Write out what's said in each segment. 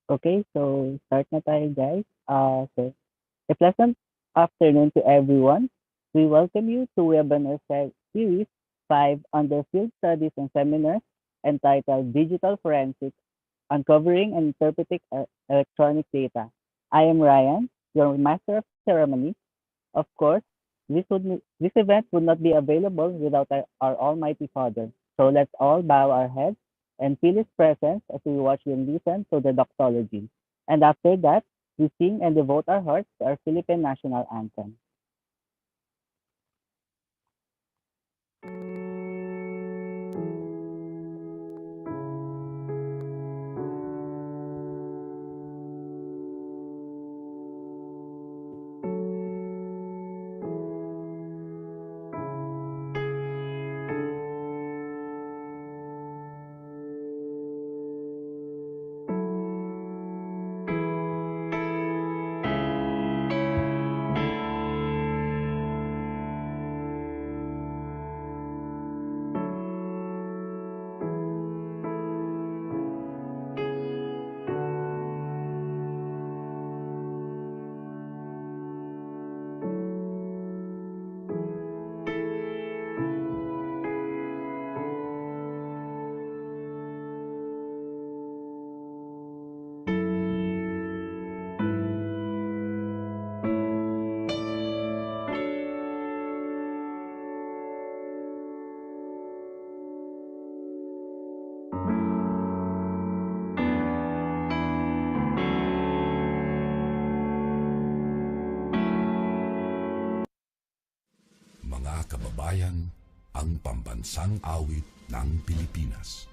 Okay, so start na tayo guys. So a pleasant afternoon to everyone. We welcome you to webinar series 5 under field studies and seminars entitled Digital Forensics, Uncovering and Interpreting Electronic Data. I am Ryan, your Master of Ceremony. Of course, this event would not be available without our Almighty Father. So let's all bow our heads and feel His presence as we watch and listen to the doxology. And after that, we sing and devote our hearts to our Philippine national anthem. Mga kababayan, ang pambansang awit ng Pilipinas.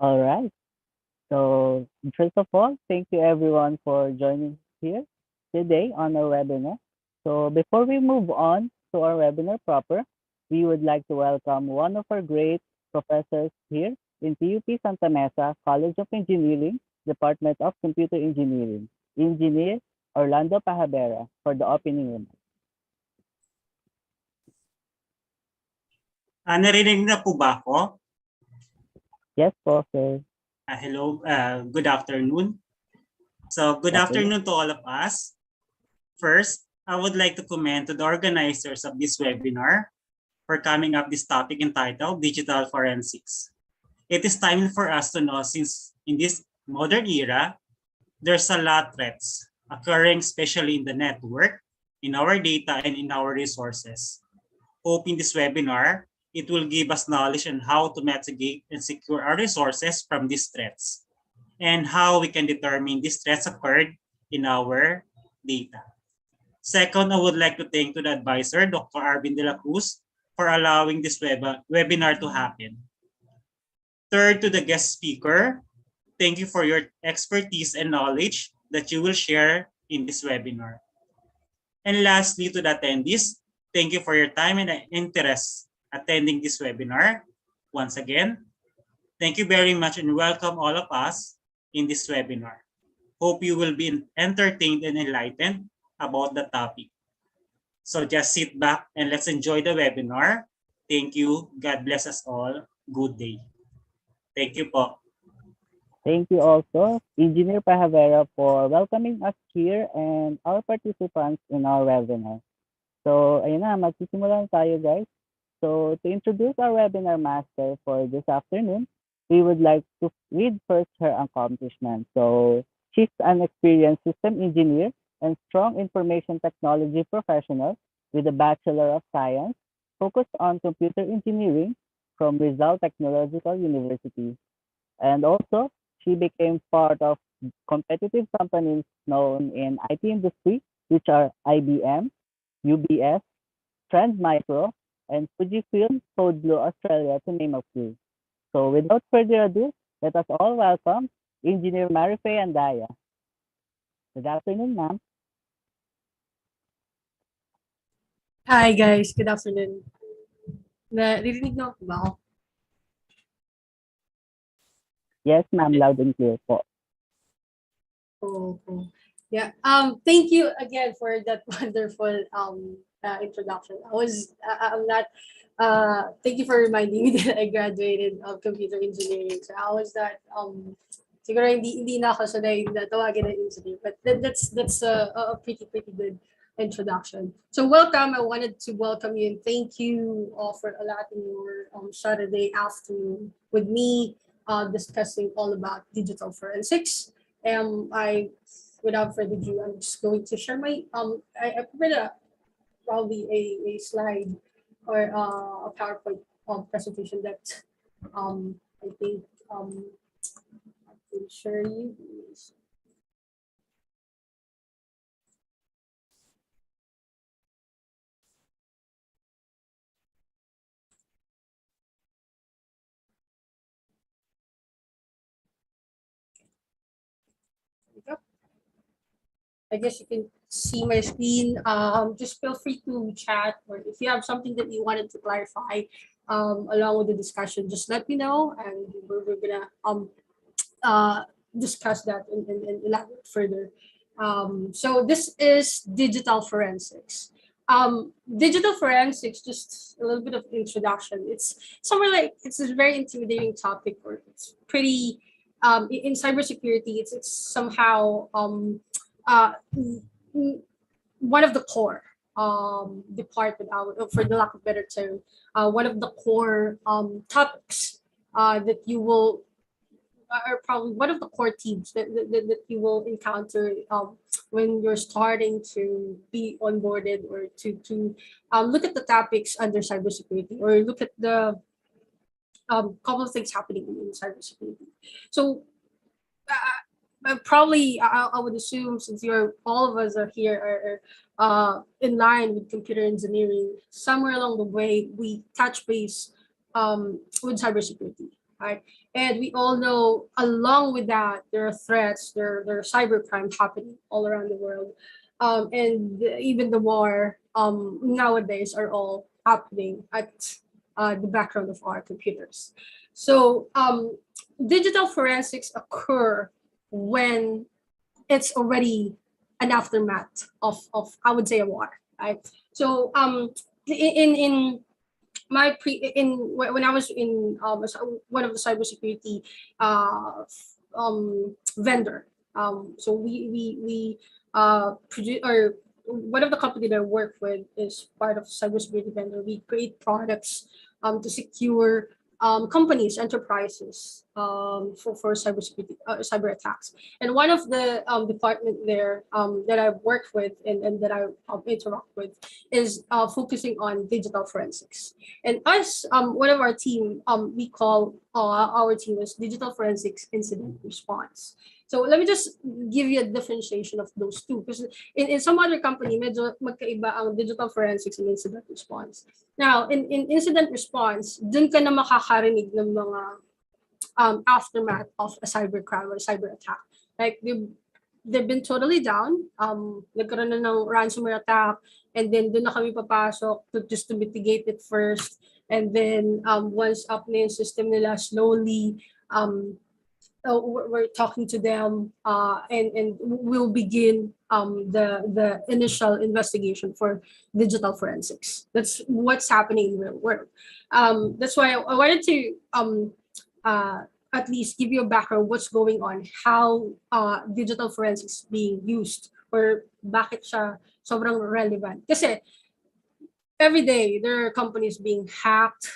All right. So first of all, thank you everyone for joining here today on our webinar. So before we move on to our webinar proper, we would like to welcome one of our great professors here in PUP Santa Mesa College of Engineering, Department of Computer Engineering, Engineer Orlando Pahabera for the opening remarks. Narinig na po ba ako? Yes po, sir. Hello, good afternoon. So good afternoon to all of us. First, I would like to commend to the organizers of this webinar for coming up this topic entitled Digital Forensics. It is timely for us to know, since in this modern era, there's a lot of threats occurring, especially in the network, in our data, and in our resources. Hoping this webinar, it will give us knowledge on how to mitigate and secure our resources from these threats, and how we can determine these threats occurred in our data. Second, I would like to thank to the advisor, Dr. Arvin de la Cruz, for allowing this webinar to happen. Third, to the guest speaker, thank you for your expertise and knowledge that you will share in this webinar. And lastly, to the attendees, thank you for your time and interest attending this webinar. Once again, thank you very much and welcome all of us in this webinar. Hope you will be entertained and enlightened about the topic. So just sit back and let's enjoy the webinar. Thank you. God bless us all. Good day. Thank you po. Thank you also, Engineer Pahavera, for welcoming us here and our participants in our webinar. So, ayun na, magsisimula na tayo guys. So, to introduce our webinar master for this afternoon, we would like to read first her accomplishments. So, she's an experienced system engineer and strong information technology professional with a Bachelor of Science focused on computer engineering from Rizal Technological University. And also, she became part of competitive companies known in IT industry, which are IBM, UBS, Trend Micro, and Fujifilm Code Blue Australia, to name a few. So without further ado, let us all welcome Engineer Marife Andaya. Good afternoon, ma'am. Hi guys, good afternoon. Naririnig niyo ako ba ako? Yes, ma'am, loud and clear po. Oh. Yeah. Thank you again for that wonderful introduction. I'm not thank you for reminding me that I graduated of computer engineering. So I was not siguro hindi na ako sanay na tawagin na engineer, but that's a pretty good introduction. So welcome. I wanted to welcome you and thank you all for allotting your Saturday afternoon with me discussing all about digital forensics. I without further ado, I'm just going to share my I prepared probably a slide or a PowerPoint presentation that I think I can share you. There we go. I guess you can see my screen. Just feel free to chat, or if you have something that you wanted to clarify along with the discussion, just let me know, and we're gonna uh, discuss that and elaborate further. So this is digital forensics. Digital forensics, just a little bit of introduction. It's somewhere like it's a very intimidating topic, or it's pretty in cybersecurity. It's somehow uh, one of the core department, for the lack of better term, one of the core topics that you will are probably one of the core teams that you will encounter when you're starting to be onboarded or to look at the topics under cybersecurity or look at the couple of things happening in cybersecurity. So probably I would assume since you're all of us are here are in line with computer engineering, somewhere along the way we touch base with cybersecurity, right? And we all know along with that there are threats, there are cybercrime happening all around the world, and even the war nowadays are all happening at the background of our computers. So digital forensics occur when it's already an aftermath of I would say a war, right? So in my when I was in one of the cybersecurity vendor, so we produce or one of the company that I work with is part of cybersecurity vendor. We create products to secure companies, enterprises for cybersecurity, cyber attacks. And one of the department there that I work with and that I interact with is focusing on digital forensics. And us, one of our team, we call our team as digital forensics incident response. So let me just give you a differentiation of those two, because in some other company, medyo magkaiba ang digital forensics and incident response. Now, in incident response, dun ka na makakarinig ng mga aftermath of a cybercrime or cyber attack. Like they've been totally down. Nagkaroon na ng ransomware attack, and then doon na kami papasok just to mitigate it first. And then once up na yung system nila, slowly we're talking to them and we'll begin the initial investigation for digital forensics. That's what's happening in the real world. That's why I wanted to at least give you a background what's going on, how digital forensics being used, or bakit siya sobrang relevant. Kasi every day there are companies being hacked,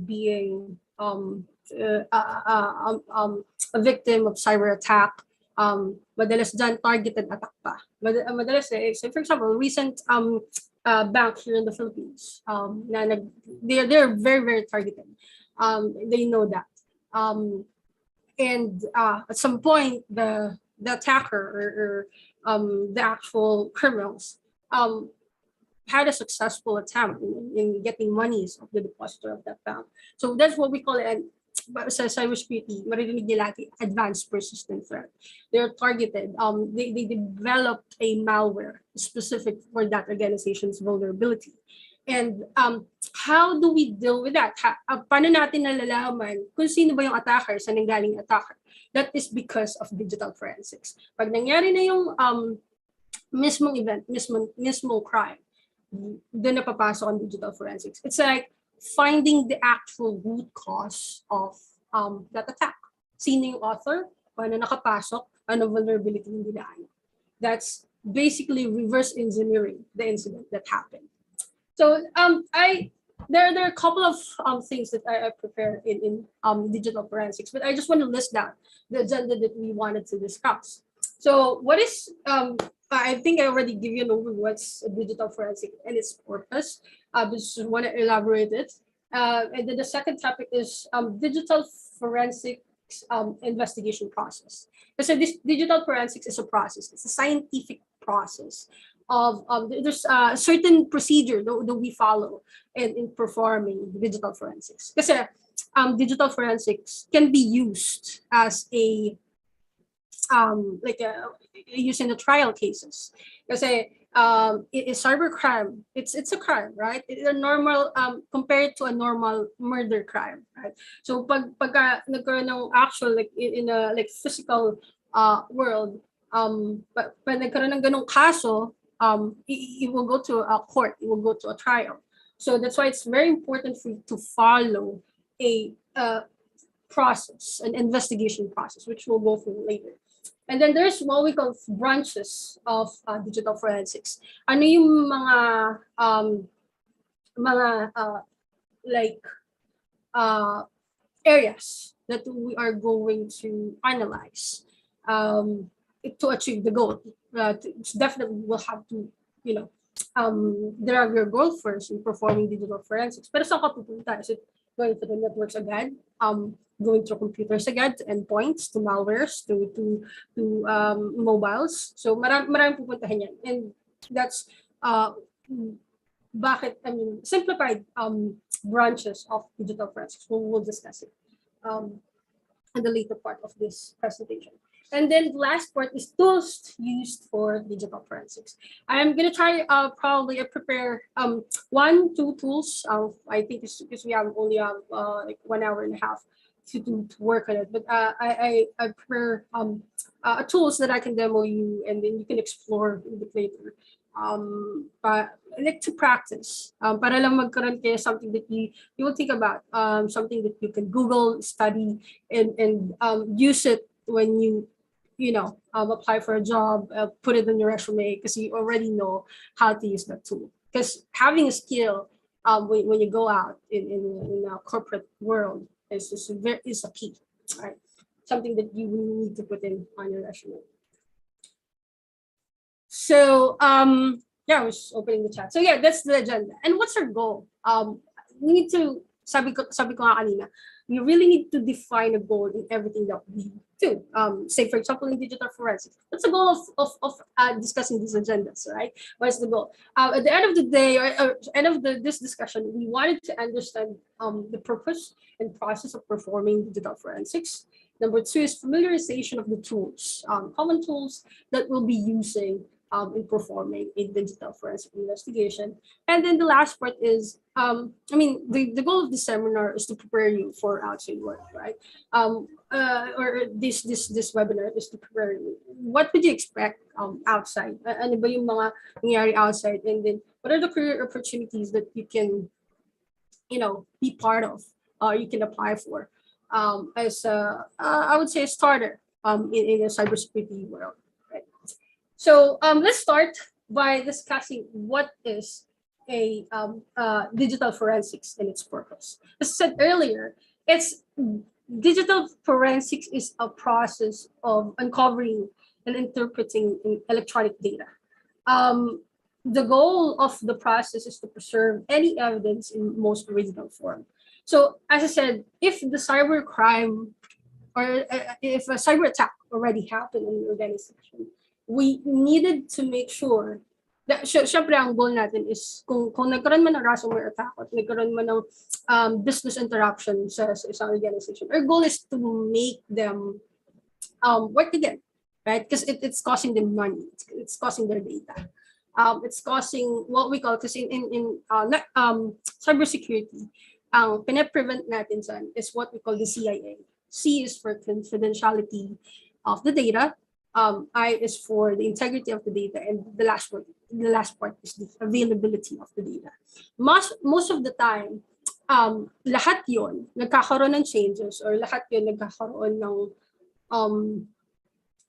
being a victim of cyber attack. Madalas dyan targeted attack pa. Madalas so for example, recent bank here in the Philippines, they're very very targeted. They know that. And at some point, the attacker or the actual criminals had a successful attempt in getting monies of the depositor of that bank. So that's what we call it. Sa cybersecurity, maririnig nila lagi, advanced persistent threat. They're targeted. They developed a malware specific for that organization's vulnerability. And how do we deal with that? Paano natin nalalaman kung sino ba yung attacker, saan nanggaling attacker? That is because of digital forensics. Pag nangyari na yung mismong event, mismong crime, doon na papasok ang digital forensics. It's like finding the actual root cause of that attack. Sino yung author? Paano nakapasok? Ano vulnerability yung dinaan? That's basically reverse engineering the incident that happened. So there are a couple of things that I prepared in digital forensics, but I just want to list down the agenda that we wanted to discuss. So what is I think I already give you an overview what's a digital forensic and its purpose. Just want to elaborate it. And then the second topic is digital forensics investigation process. So this digital forensics is a process. It's a scientific process of there's a certain procedure that we follow in performing digital forensics. Because digital forensics can be used as a used in the trial cases. Kasi it is cybercrime. It's a crime, right? It's a normal compared to a normal murder crime, right? So pagka nagkaroon ng actual like in a like physical world, pag nagkaroon ng ganung kaso, it will go to a court, it will go to a trial. So that's why it's very important for you to follow a process, an investigation process, which we'll go through later. And then there's what we call branches of digital forensics. Ano yung mga like areas that we are going to analyze to achieve the goal. Definitely will have to, derive your goal first in performing digital forensics. Pero saan ka pupunta? Is it going to the networks again? Going through computers again, to endpoints, to malwares, to mobiles. So maraming pupuntahan yan. And that's simplified branches of digital forensics. We'll discuss it in the later part of this presentation. And then the last part is tools used for digital forensics. I'm gonna try probably prepare 1-2 tools. I think it's because we have only like 1 hour and a half to work on it. But I prepare tools that I can demo you, and then you can explore a bit later. But I like to practice. Para lang magkaroon kayo something that you will think about, something that you can Google, study, and use it when you apply for a job, put it in your resume because you already know how to use that tool. Because having a skill when you go out in a corporate world is a key, right? Something that you really need to put in on your resume. So I was opening the chat. So yeah, that's the agenda. And what's our goal? We need to, sabi ko nga kanina, we really need to define a goal in everything that we do. Say, for example, in digital forensics, what's the goal of discussing these agendas, right? What's the goal? At the end of the day, or end of this discussion, we wanted to understand the purpose and process of performing digital forensics. Number 2 is familiarization of the tools, common tools that we'll be using in performing a digital forensic investigation. And then the last part is, the goal of this seminar is to prepare you for outside work, right? Or this webinar is to prepare you. What would you expect outside? Ano ba yung mga nangyari outside? And then what are the career opportunities that you can, be part of, you can apply for? as I would say a starter in the cybersecurity world. Right? So let's start by discussing what is a digital forensics and its purpose. As I said earlier, it's digital forensics is a process of uncovering and interpreting electronic data. Um, the goal of the process is to preserve any evidence in most original form. So, as I said, if the cyber crime or if a cyber attack already happened in the organization, we needed to make sure that syempre ang goal natin is kung nagkaroon man ng ransomware attack at nagkaroon man ng business interruption sa isang organization, our goal is to make them work again, right? Because it's costing them money, it's costing their data. It's causing what we call, because in cybersecurity, ang pinaprevent natin dyan is what we call the CIA. C is for confidentiality of the data. I is for the integrity of the data, and the last part is the availability of the data. Most of the time, lahat yon nagkakaroon ng changes, or lahat yon nagkakaroon ng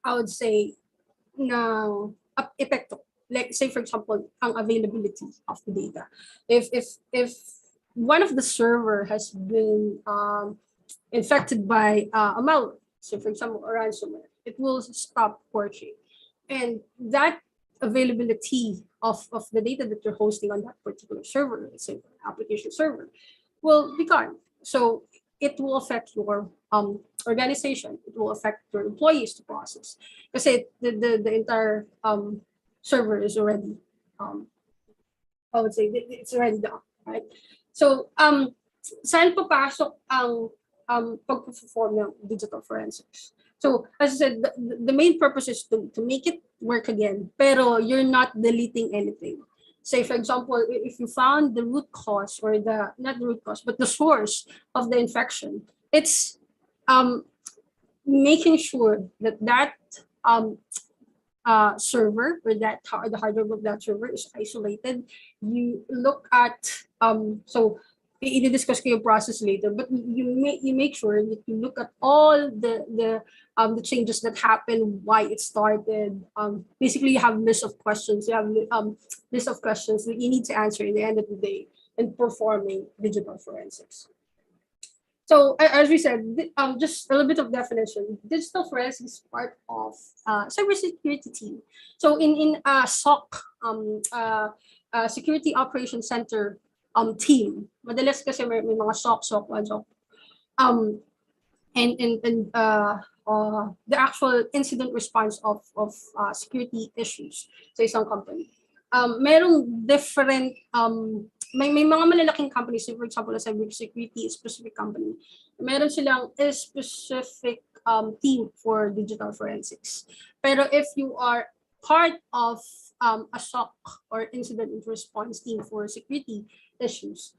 I would say ng epekto. Like say for example, ang availability of the data. If one of the server has been infected by a malware, so for example, a ransomware, it will stop working. And that availability of the data that you're hosting on that particular server, let's say application server, will be gone. So it will affect your organization. It will affect your employees to process. Kasi the entire server is already, I would say, it's already done, right? So, saan papasok ang pag-perform ng digital forensics? So, as I said, the main purpose is to make it work again, pero you're not deleting anything. Say, for example, if you found the root cause, or not the root cause, but the source of the infection, it's making sure that server, or the hardware of that server is isolated. You look at so i-discuss ko yung process later, but you make sure that you look at all the changes that happen, why it started. Basically, you have list of questions. You have list of questions that you need to answer in the end of the day in performing digital forensics. So as we said, just a little bit of definition. Digital forensics is part of cybersecurity team. So in SOC, Security Operations Center team, madalas kasi may mga SOC 1, SOC, and the actual incident response of security issues sa isang company. Merong different may mga malalaking companies, for example, a cybersecurity specific company, meron silang a specific team for digital forensics. Pero if you are part of a SOC, or incident response team for security issues,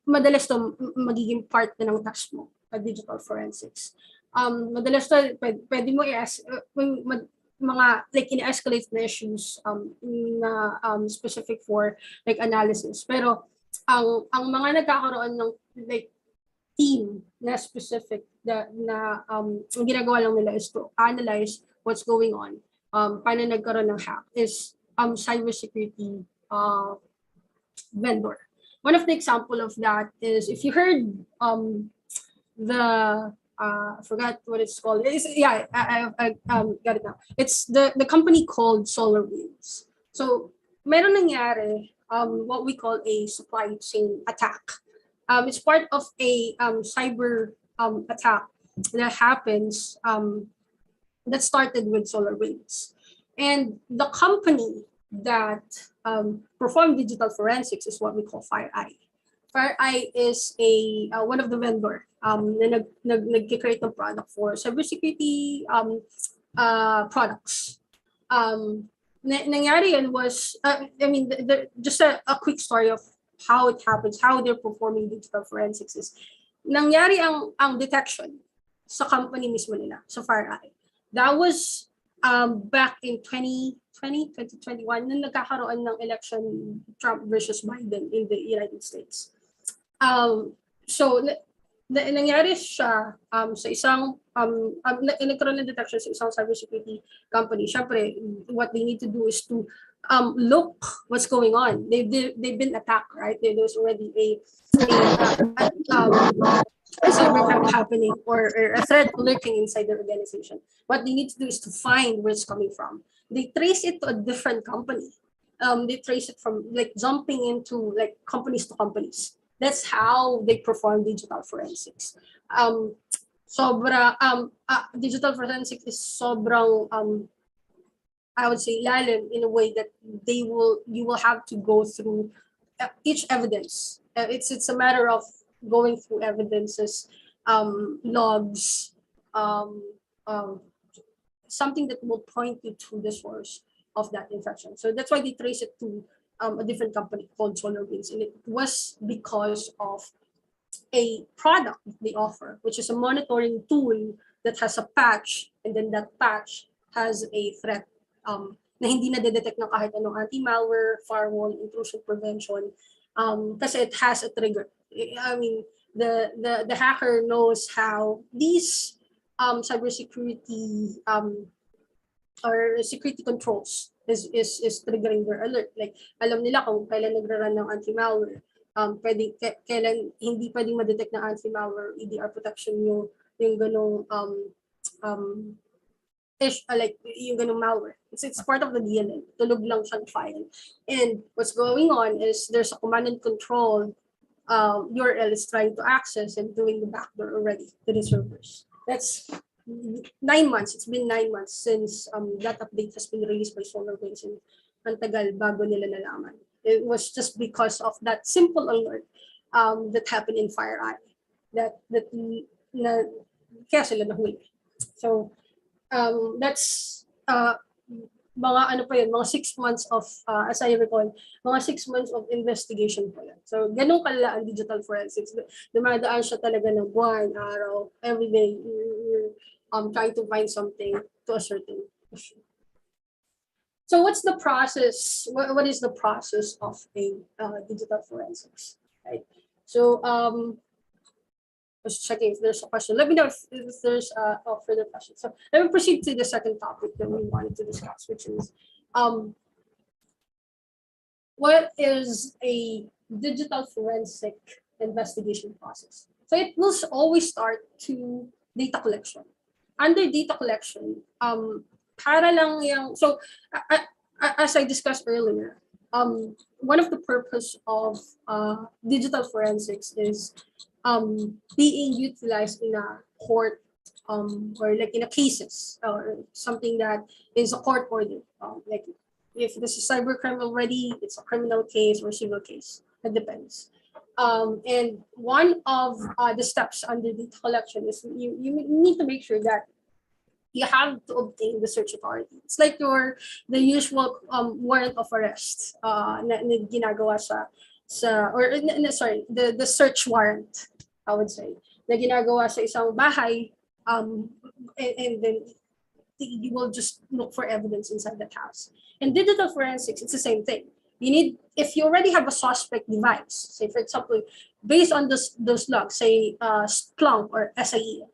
madalas to magiging part na ng task mo, digital forensics. Madalas to pwede mo i-ask mga like in-escalate na issues na specific for like analysis. Pero ang mga nagkakaroon ng like team na specific na ang ginagawa lang nila is to analyze what's going on. Paano nagkaroon ng hack is cybersecurity vendor. One of the example of that is, if you heard the I forgot what it's called. I got it now. It's the company called SolarWinds. So, meron nangyari what we call a supply chain attack. It's part of a cyber attack that happens that started with SolarWinds. And the company that performed digital forensics is what we call FireEye. FireEye is one of the vendor na nag-create ng product for cybersecurity products. Nangyari yun was, just a quick story of how it happens, how they're performing digital forensics is, nangyari ang detection sa company mismo nila, sa FireEye. That was back in 2021, nung nagkakaroon ng election Trump versus Biden in the United States. So nangyari siya sa isang nagkaroon ng detection sa isang cybersecurity company. Syempre, what they need to do is to look what's going on. They've been attacked, right? There's already a cybercrime happening, or a threat lurking inside the organization. What they need to do is to find where it's coming from. They trace it to a different company. They trace it from like jumping into like companies to companies. That's how they perform digital forensics. Digital forensics is sobrang I would say lalim in a way that you will have to go through each evidence. It's a matter of going through evidences, logs, um, um, something that will point you to the source of that infection. So that's why they trace it to a different company called SolarWinds, and it was because of a product they offer, which is a monitoring tool that has a patch, and then that patch has a threat na hindi na detect ng kahit anong anti-malware, firewall, intrusion prevention, kasi it has a trigger. I mean, the hacker knows how these cybersecurity or security controls is triggering their alert. Like, alam nila kung kailan nagra-run ng anti-malware. Kailan hindi pwedeng ma-detect ng anti-malware, EDR protection yung ganong like yung ganong malware. It's part of the DNN. Tulog lang siyang file. And what's going on is there's a command and control URL is trying to access and doing the backdoor already to the servers. That's 9 months. It's been 9 months since that update has been released by SolarWinds, and ang tagal bago nila nalaman. It was just because of that simple alert that happened in FireEye that kaya sila nahuli. So that's mga ano pa yun, mga 6 months of, as I recall, mga 6 months of investigation pa yan. So, ganun kalala ang digital forensics. Dumadaan siya talaga ng buwan, araw, every day, you're trying to find something to a certain issue. So, what's the process? What is the process of a digital forensics? Right. So, just checking if there's a question. Let me know if there's a further question. So let me proceed to the second topic that we wanted to discuss, which is what is a digital forensic investigation process? So it will always start to data collection. Under data collection, para lang yung, so as I discussed earlier, one of the purpose of digital forensics is being utilized in a court or like in a cases or something that is a court order. Like if this is cybercrime already, it's a criminal case or civil case. It depends. And one of the steps under data collection is you need to make sure that you have to obtain the search authority. It's like the usual warrant of arrest na ginagawa the search warrant, I would say, na ginagawa sa isang bahay, and then you will just look for evidence inside that house. In digital forensics, it's the same thing. You need, if you already have a suspect device, say for example, based on those logs, say Splunk or SIE.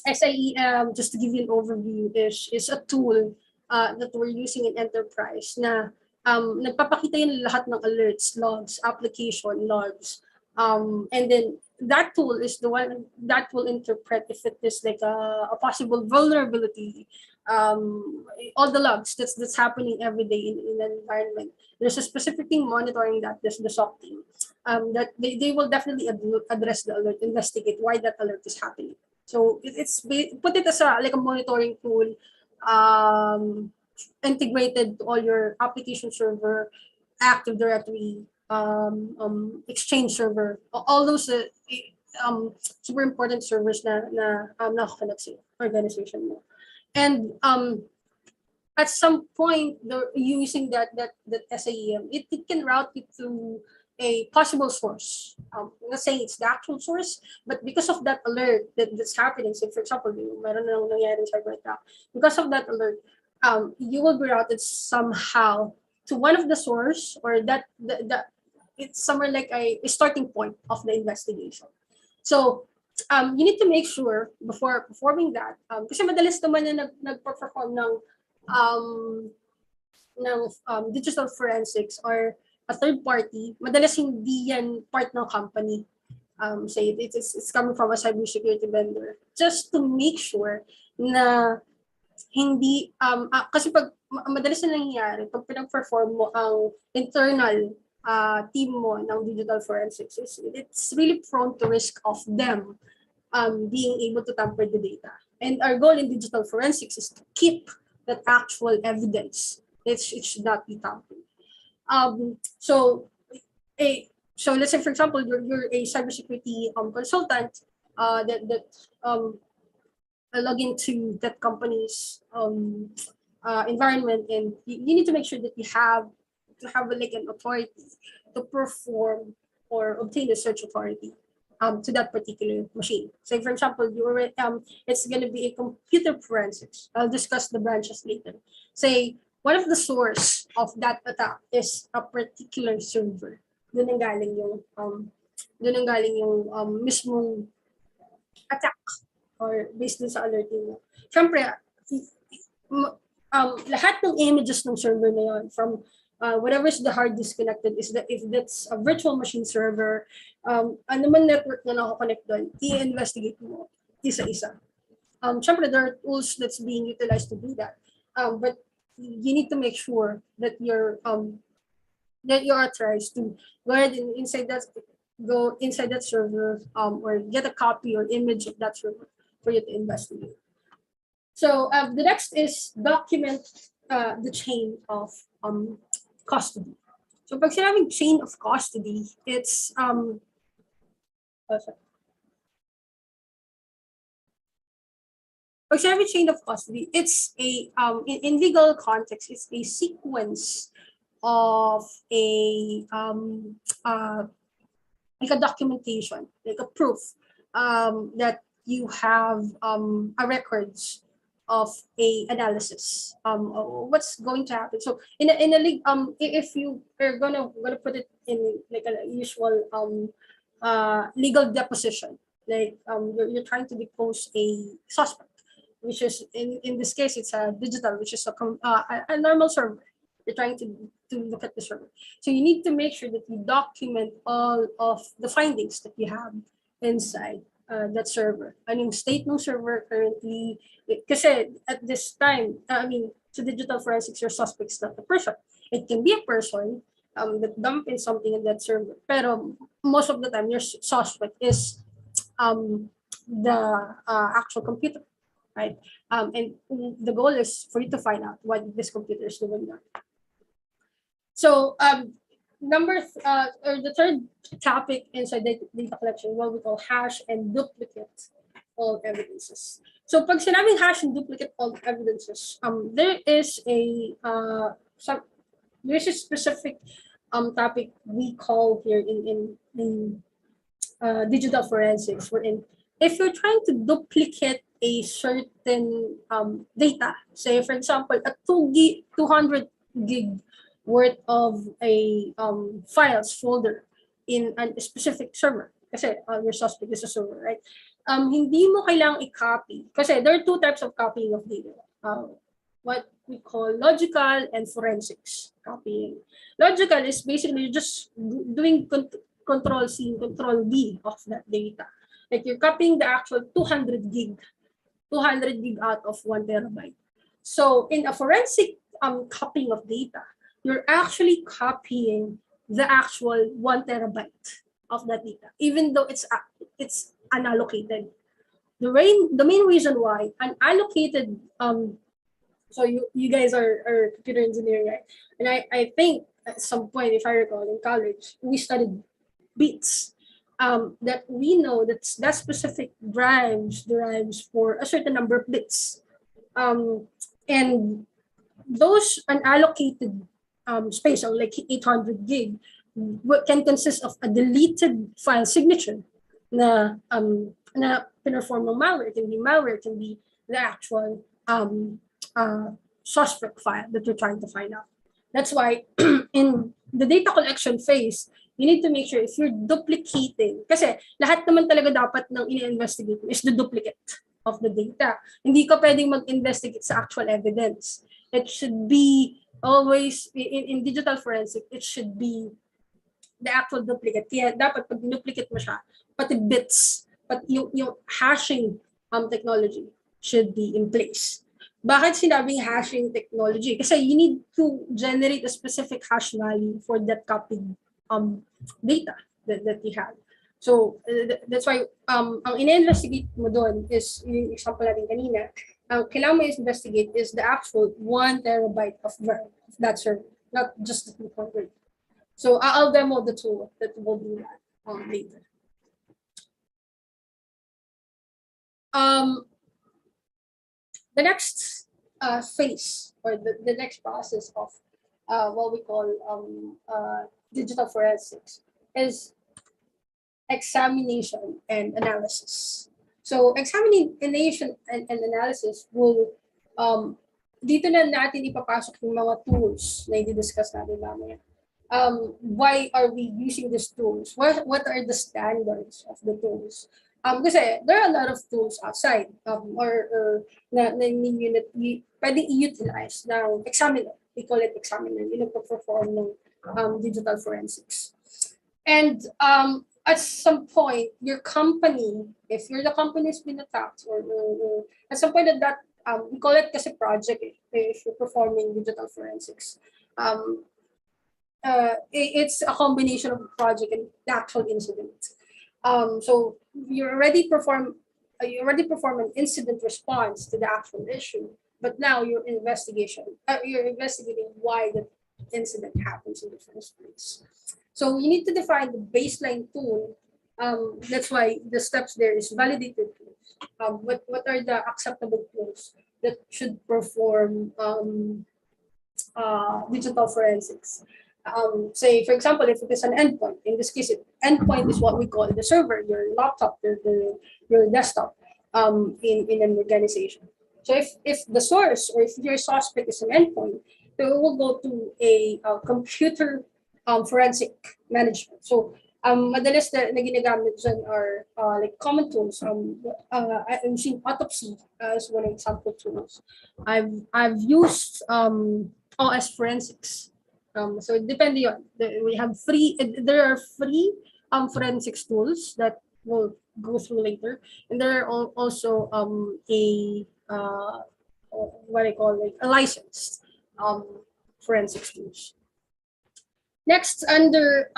SIE, just to give you an overview, is a tool that we're using in enterprise na nagpapakita yun lahat ng alerts, logs, application logs, and then that tool is the one that will interpret if it is like a possible vulnerability. All the logs that's happening every day in an environment. There's a specific thing monitoring that. There's the SOC team. That they will definitely address the alert, investigate why that alert is happening. So put it as like a monitoring tool, integrated to all your application server, Active Directory, Exchange server, all those super important servers na nakakonect sa organization mo. And at some point, using that SIEM, it can route you to a possible source. I'm not saying it's the actual source, but because of that alert that's happening, say for example, meron na nangyari sa right now, because of that alert, you will be routed somehow to one of the source or that it's somewhere like a starting point of the investigation. So you need to make sure before performing that, kasi madalas naman na nagperform um, digital forensics or a third party, madalas hindi yan part ng company. Say it's coming from a cybersecurity vendor, just to make sure na hindi kasi pag madalas na nangyayari pag pinag-perform mo ang internal team mo ng digital forensics, it's really prone to risk of them being able to tamper the data. And our goal in digital forensics is to keep that actual evidence. It should not be tampered. So let's say, for example, you're a cybersecurity consultant that log into that company's environment, and you need to make sure that you have like an authority to perform or obtain the search authority to that particular machine. Say, for example, you already it's going to be a computer forensics. I'll discuss the branches later. Say, one of the source of that attack is a particular server. Doon ang galing yung mismong attack or based dun sa alerting mo. Siyempre, lahat ng images ng server na yun, from whatever is the hard disk connected, is that if that's a virtual machine server, ano man network na nakakonect doon, i-investigate mo isa-isa. Siyempre, there are tools that's being utilized to do that. But you need to make sure that you're authorized to go ahead and go inside that server or get a copy or image of that server for you to investigate. So the next is document the chain of custody. So pag sinabing chain of custody, it's pag sinabing chain of custody, it's a in legal context, it's a sequence of like a documentation, like a proof that you have a records of a analysis what's going to happen. So in a if you are gonna put it in like a usual legal deposition, like you're trying to depose a suspect, which is in this case it's a digital, which is a normal server. You're trying to look at the server. So you need to make sure that you document all of the findings that you have inside that server. Anong state ng server currently, kasi at this time, to digital forensics, your suspect is not a person. It can be a person that dump in something in that server. Pero most of the time, your suspect is the actual computer, right? And the goal is for you to find out what this computer is doing now. So or the third topic inside data collection, what we call hash and duplicate all evidences. So pag sinabing hash and duplicate all evidences, there is a specific topic we call here in digital forensics, wherein if you're trying to duplicate a certain data, say for example a 200 gig worth of a files folder in a specific server, kasi your suspect is a server, right? Hindi mo kailangang i-copy, kasi there are two types of copying of data. What we call logical and forensics copying. Logical is basically just doing control C and control V of that data. Like you're copying the actual 200 gig out of 1 terabyte. So in a forensic copying of data, you're actually copying the actual 1 terabyte of that data, even though it's unallocated. The main reason why unallocated, so you guys are computer engineering, right? And I think at some point, if I recall, in college, we studied bits. That we know that specific derives for a certain number of bits. And those unallocated space, or like 800 gig, can consist of a deleted file signature na pinform ng malware. It can be malware, it can be the actual suspect file that you're trying to find out. That's why in the data collection phase, you need to make sure if you're duplicating, kasi lahat naman talaga dapat ng ini-investigate is the duplicate of the data. Hindi ka pwedeng mag-investigate sa actual evidence. It should be always, in digital forensic, it should be the actual duplicate. Kaya dapat pag duplicate mo siya, pati bits, pati yung hashing technology should be in place. Bakit sinabing hashing technology? Kasi you need to generate a specific hash value for that copied data that you have. So that's why ang ina-investigate mo doon is yung example natin kanina. Ang kailangan mo investigate is the actual 1 terabyte of that server, not just the 200. So I'll demo the tool that will do that later. The next phase or the next process of what we call digital forensics is examination and analysis. So examination and analysis will dito na natin ipapasok yung mga tools na i-discuss natin mamaya. Why are we using these tools? What are the standards of the tools? Kasi there are a lot of tools outside or na ninyo na pwedeng i-utilize ng examiner. We call it examiner. Yung nagpo-perform ng digital forensics. And at some point, your company, if you're the company that's been attacked, or at some point that we call it kasi project if you're performing digital forensics. It's a combination of project and the actual incident. So you already perform an incident response to the actual issue, but now you're investigating why the incident happens in the first place. So you need to define the baseline tool. That's why the steps there is validated tools. What are the acceptable tools that should perform digital forensics? Say, for example, if it is an endpoint, in this case, endpoint is what we call the server, your laptop, your desktop in an organization. So if the source or if your suspect is an endpoint, they will go to a computer forensic management. So madalas na ginagamit dyan are like common tools. I'm using autopsy as one example tools. I've used OS forensics. So depending on we have there are free forensics tools that we'll go through later, and there are also what I call like a licensed forensics tools. Next, under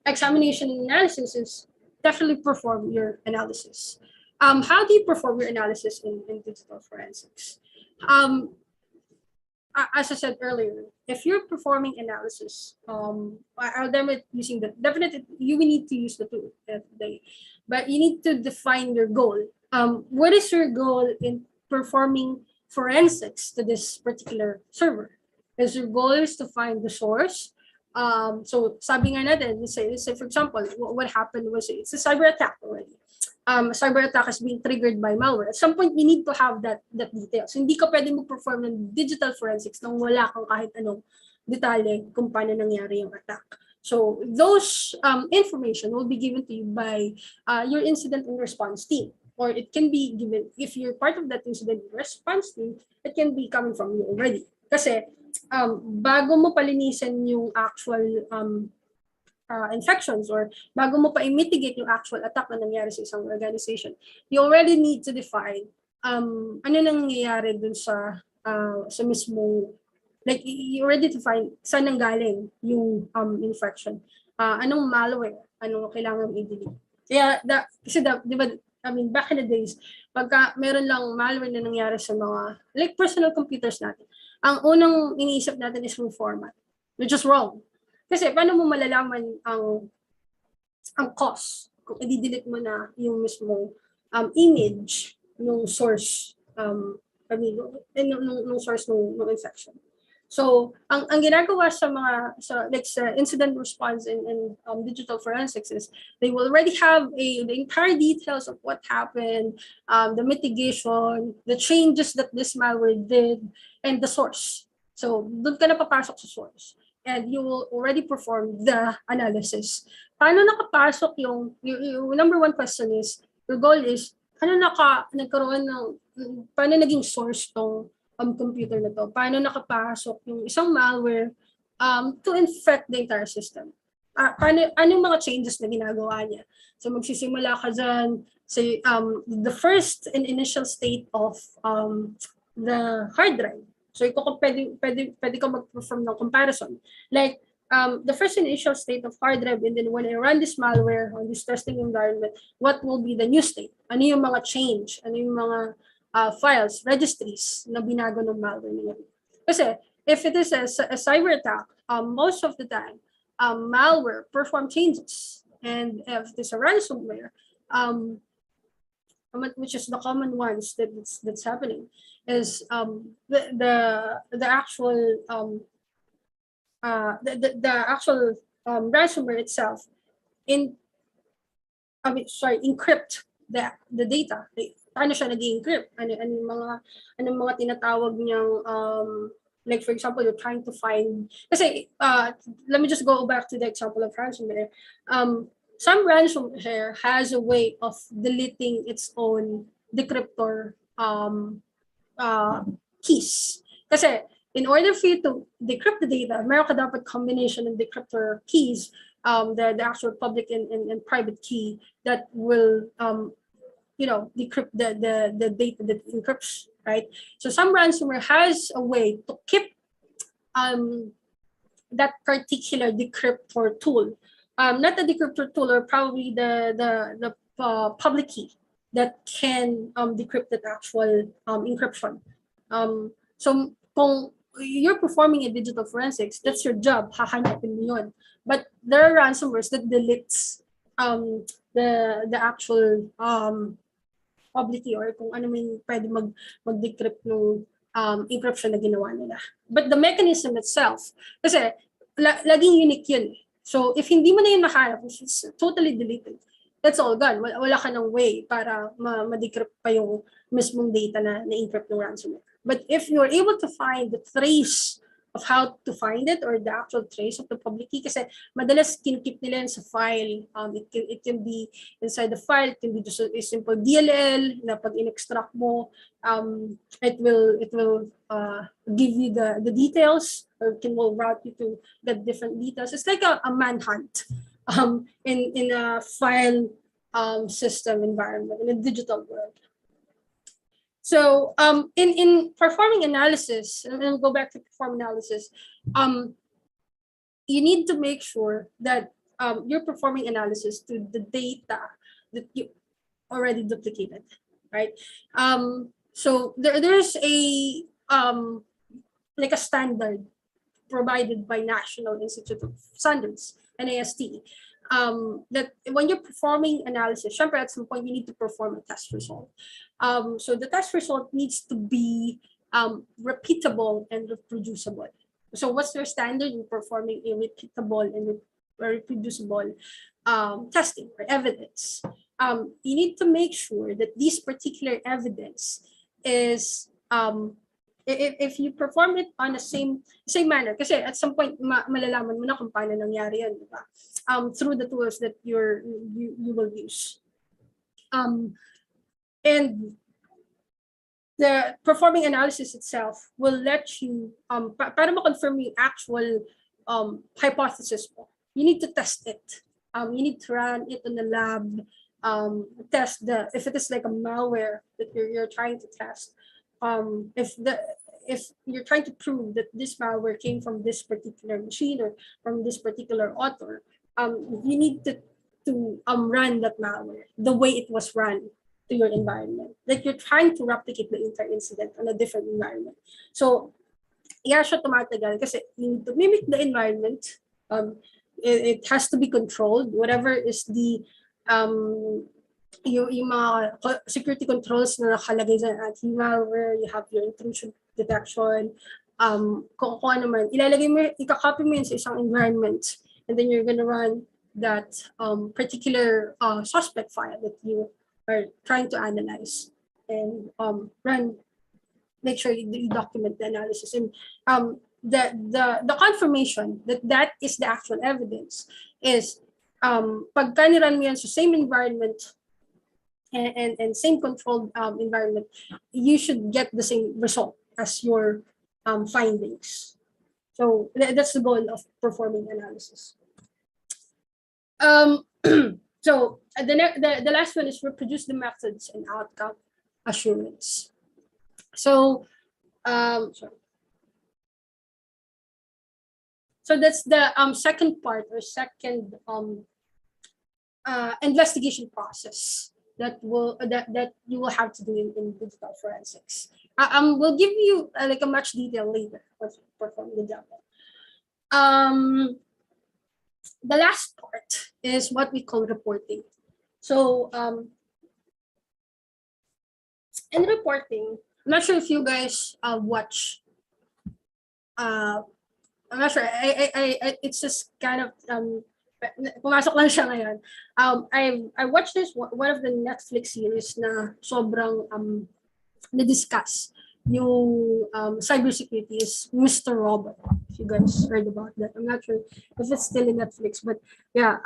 examination and analysis is definitely perform your analysis. How do you perform your analysis in digital forensics? As I said earlier, if you're performing analysis, I'll demonstrate using the definitely you will need to use the tool today, but you need to define your goal. What is your goal in performing forensics to this particular server? Is your goal is to find the source? So sabi nga natin, let's say for example, what happened was it's a cyber attack already. Cyber attack is being triggered by malware. At some point, you need to have that details. So, hindi ka pwede mag-perform ng digital forensics nang wala kang kahit anong detalye kung paano nangyari yung attack. So those information will be given to you by your incident and response team. Or it can be given, if you're part of that incident and response team, it can be coming from you already. Kasi bago mo palinisan yung actual infections or bago mo pa i-mitigate yung actual attack na nangyari sa isang organization, you already need to define ano nangyayari dun sa mismo, like you already define saan nanggaling yung infection, anong malware, anong kailangan i-delete. Kaya di ba, I mean, back in the days, pagka meron lang malware na nangyari sa mga like personal computers natin, ang unang iniisip natin is yung format, which is wrong. Kasi paano mo malalaman ang cause kung i-delete mo na yung mismo image ng source nung source ng infection. So ang ginagawa sa mga sa incident response and digital forensics is they will already have the entire details of what happened, the mitigation, the changes that this malware did, and the source. So doon ka na papasok sa source. and you will already perform the analysis. Paano nakapasok yung number one question is, your goal is, nagkaroon ng, paano naging source tong computer na to? Paano nakapasok yung isang malware to infect the entire system? Anong mga changes na ginagawa niya? So magsisimula ka dyan sa the first and initial state of the hard drive. So pwede ka mag-perform ng comparison. Like the first initial state of hard drive, and then when I run this malware on this testing environment, what will be the new state? Ano yung mga change? Ano yung mga files, registries na binago ng malware niya? Kasi if it is a cyber attack, most of the time, malware perform changes. And if it is a ransomware, which is the common ones that's happening, is the actual ransomware itself encrypt the data. Paano siya nag-encrypt? Anong mga tinatawag niyang like for example, you're trying to find, kasi let me just go back to the example of ransomware. Some ransomware has a way of deleting its own decryptor keys. Kasi in order for you to decrypt the data, meron ka dapat combination of decryptor keys, the actual public and private key that will decrypt the data that encrypts, right? So some ransomware has a way to keep that particular decryptor tool, not the decryptor tool, or probably the public key that can decrypt that actual encryption. So kung you're performing a digital forensics, that's your job, hahanapin mo yun. But there are ransomwares that deletes the actual public key, or kung ano man pwede mag-decrypt ng encryption na ginawa nila. But the mechanism itself, kasi laging unique yun. So if hindi mo na yun mahanap, it's totally deleted. That's all gone. Wala ka ng way para ma-decrypt pa yung mismong data na encrypt ng ransomware. But if you're able to find the trace of how to find it, or the actual trace of the public key, kasi madalas kinkeep nila yun sa file. It can be inside the file, it can be just a simple DLL na pag in-extract mo, it will give you the details, or will route you to the different details. It's like a manhunt in a file system environment, in a digital world. So in performing analysis, and I'll go back to perform analysis, you need to make sure that you're performing analysis to the data that you already duplicated, right? So there's a like a standard provided by National Institute of Standards, NAST, that when you're performing analysis, syempre at some point you need to perform a test result. So the test result needs to be repeatable and reproducible. So what's your standard in performing a repeatable and reproducible testing or evidence? You need to make sure that this particular evidence is if you perform it on the same manner, kasi at some point malalaman mo na kung paano nangyari yan, diba? Through the tools that you will use. And the performing analysis itself will let you para ma-confirm yung actual hypothesis mo, you need to test it. You need to run it in the lab, test if it is like a malware that you're trying to test. If you're trying to prove that this malware came from this particular machine or from this particular author, you need to run that malware the way it was run to your environment. Like you're trying to replicate the entire incident on a different environment. So, yeah, siya tumatagal kasi you need to mimic the environment. It has to be controlled. Whatever is the yung mga security controls na nakalagay sa anti-malware, you have your intrusion detection, kung ano man, ilalagay mo, ika-copy mo yun sa isang environment, and then you're gonna run that particular suspect file that you are trying to analyze, and make sure you document the analysis. And the confirmation that that is the actual evidence is pagka niran mo yan sa same environment and same controlled environment, you should get the same result as your findings. So that's the goal of performing analysis. So the last one is reproduce the methods and outcome assurance. So sorry. So that's the second part or second investigation process that you will have to do in digital forensics. We'll give you like a much detail later once we perform the job. The last part is what we call reporting. So in reporting, I'm not sure if you guys watch. I'm not sure. It's just kind of pumasok lang siya ngayon. I watched this one of the Netflix series na sobrang na-discuss yung cybersecurity is Mr. Robot. If you guys heard about that, I'm not sure if it's still in Netflix, but yeah,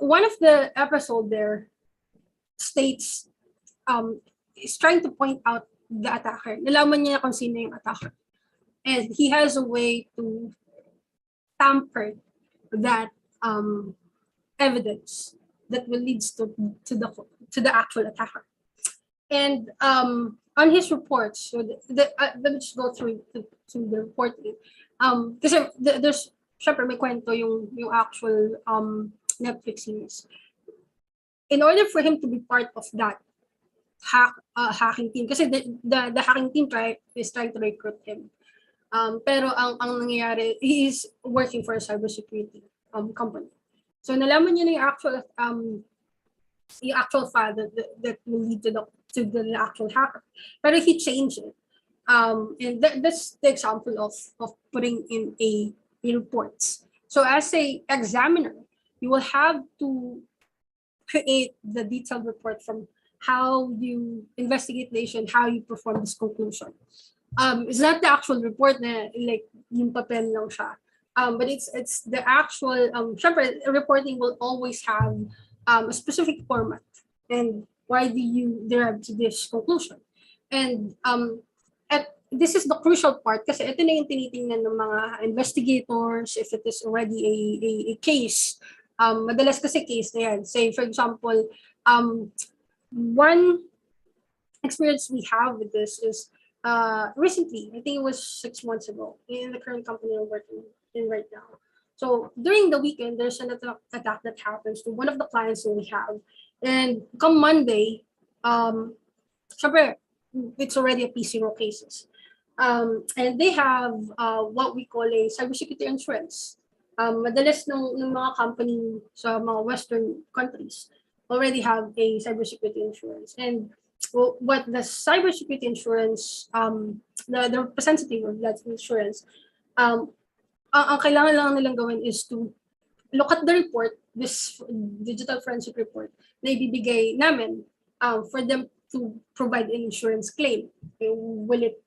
one of the episode there states is trying to point out the attacker. Nalaman niya kung sino yung attacker. And he has a way to tamper that evidence that will lead to the actual attacker. And on his reports, so let me just go through to the reporting. Kasi there's syempre may kwento yung actual Netflix series. In order for him to be part of that hacking team, kasi the hacking team is trying to recruit him. Pero ang nangyayari, he is working for a cybersecurity company. So nalaman niya na yung actual file that will lead to the actual hacker. Pero he changed it. And that's the example of putting in a reports. So as a examiner, you will have to create the detailed report from how you investigate the issue and how you perform this conclusion. It's not the actual report na like yung papel lang siya. But it's the actual reporting will always have a specific format and why do you derive to this conclusion. And this is the crucial part kasi ito na yung tinitingnan ng mga investigators if it is already a case. Madalas kasi case na yan. Say for example, one experience we have with this is recently, I think it was 6 months ago, in the current company I'm working in right now. So during the weekend, there's an attack that happens to one of the clients that we have. And come Monday, it's already a P0 cases. And they have what we call a cybersecurity insurance. Madalas ng mga company sa mga Western countries already have a cybersecurity insurance. And what the cybersecurity insurance, the representative of that insurance, ang kailangan lang nilang gawin is to look at the report, this digital forensic report na ibibigay namin for them to provide an insurance claim. Will it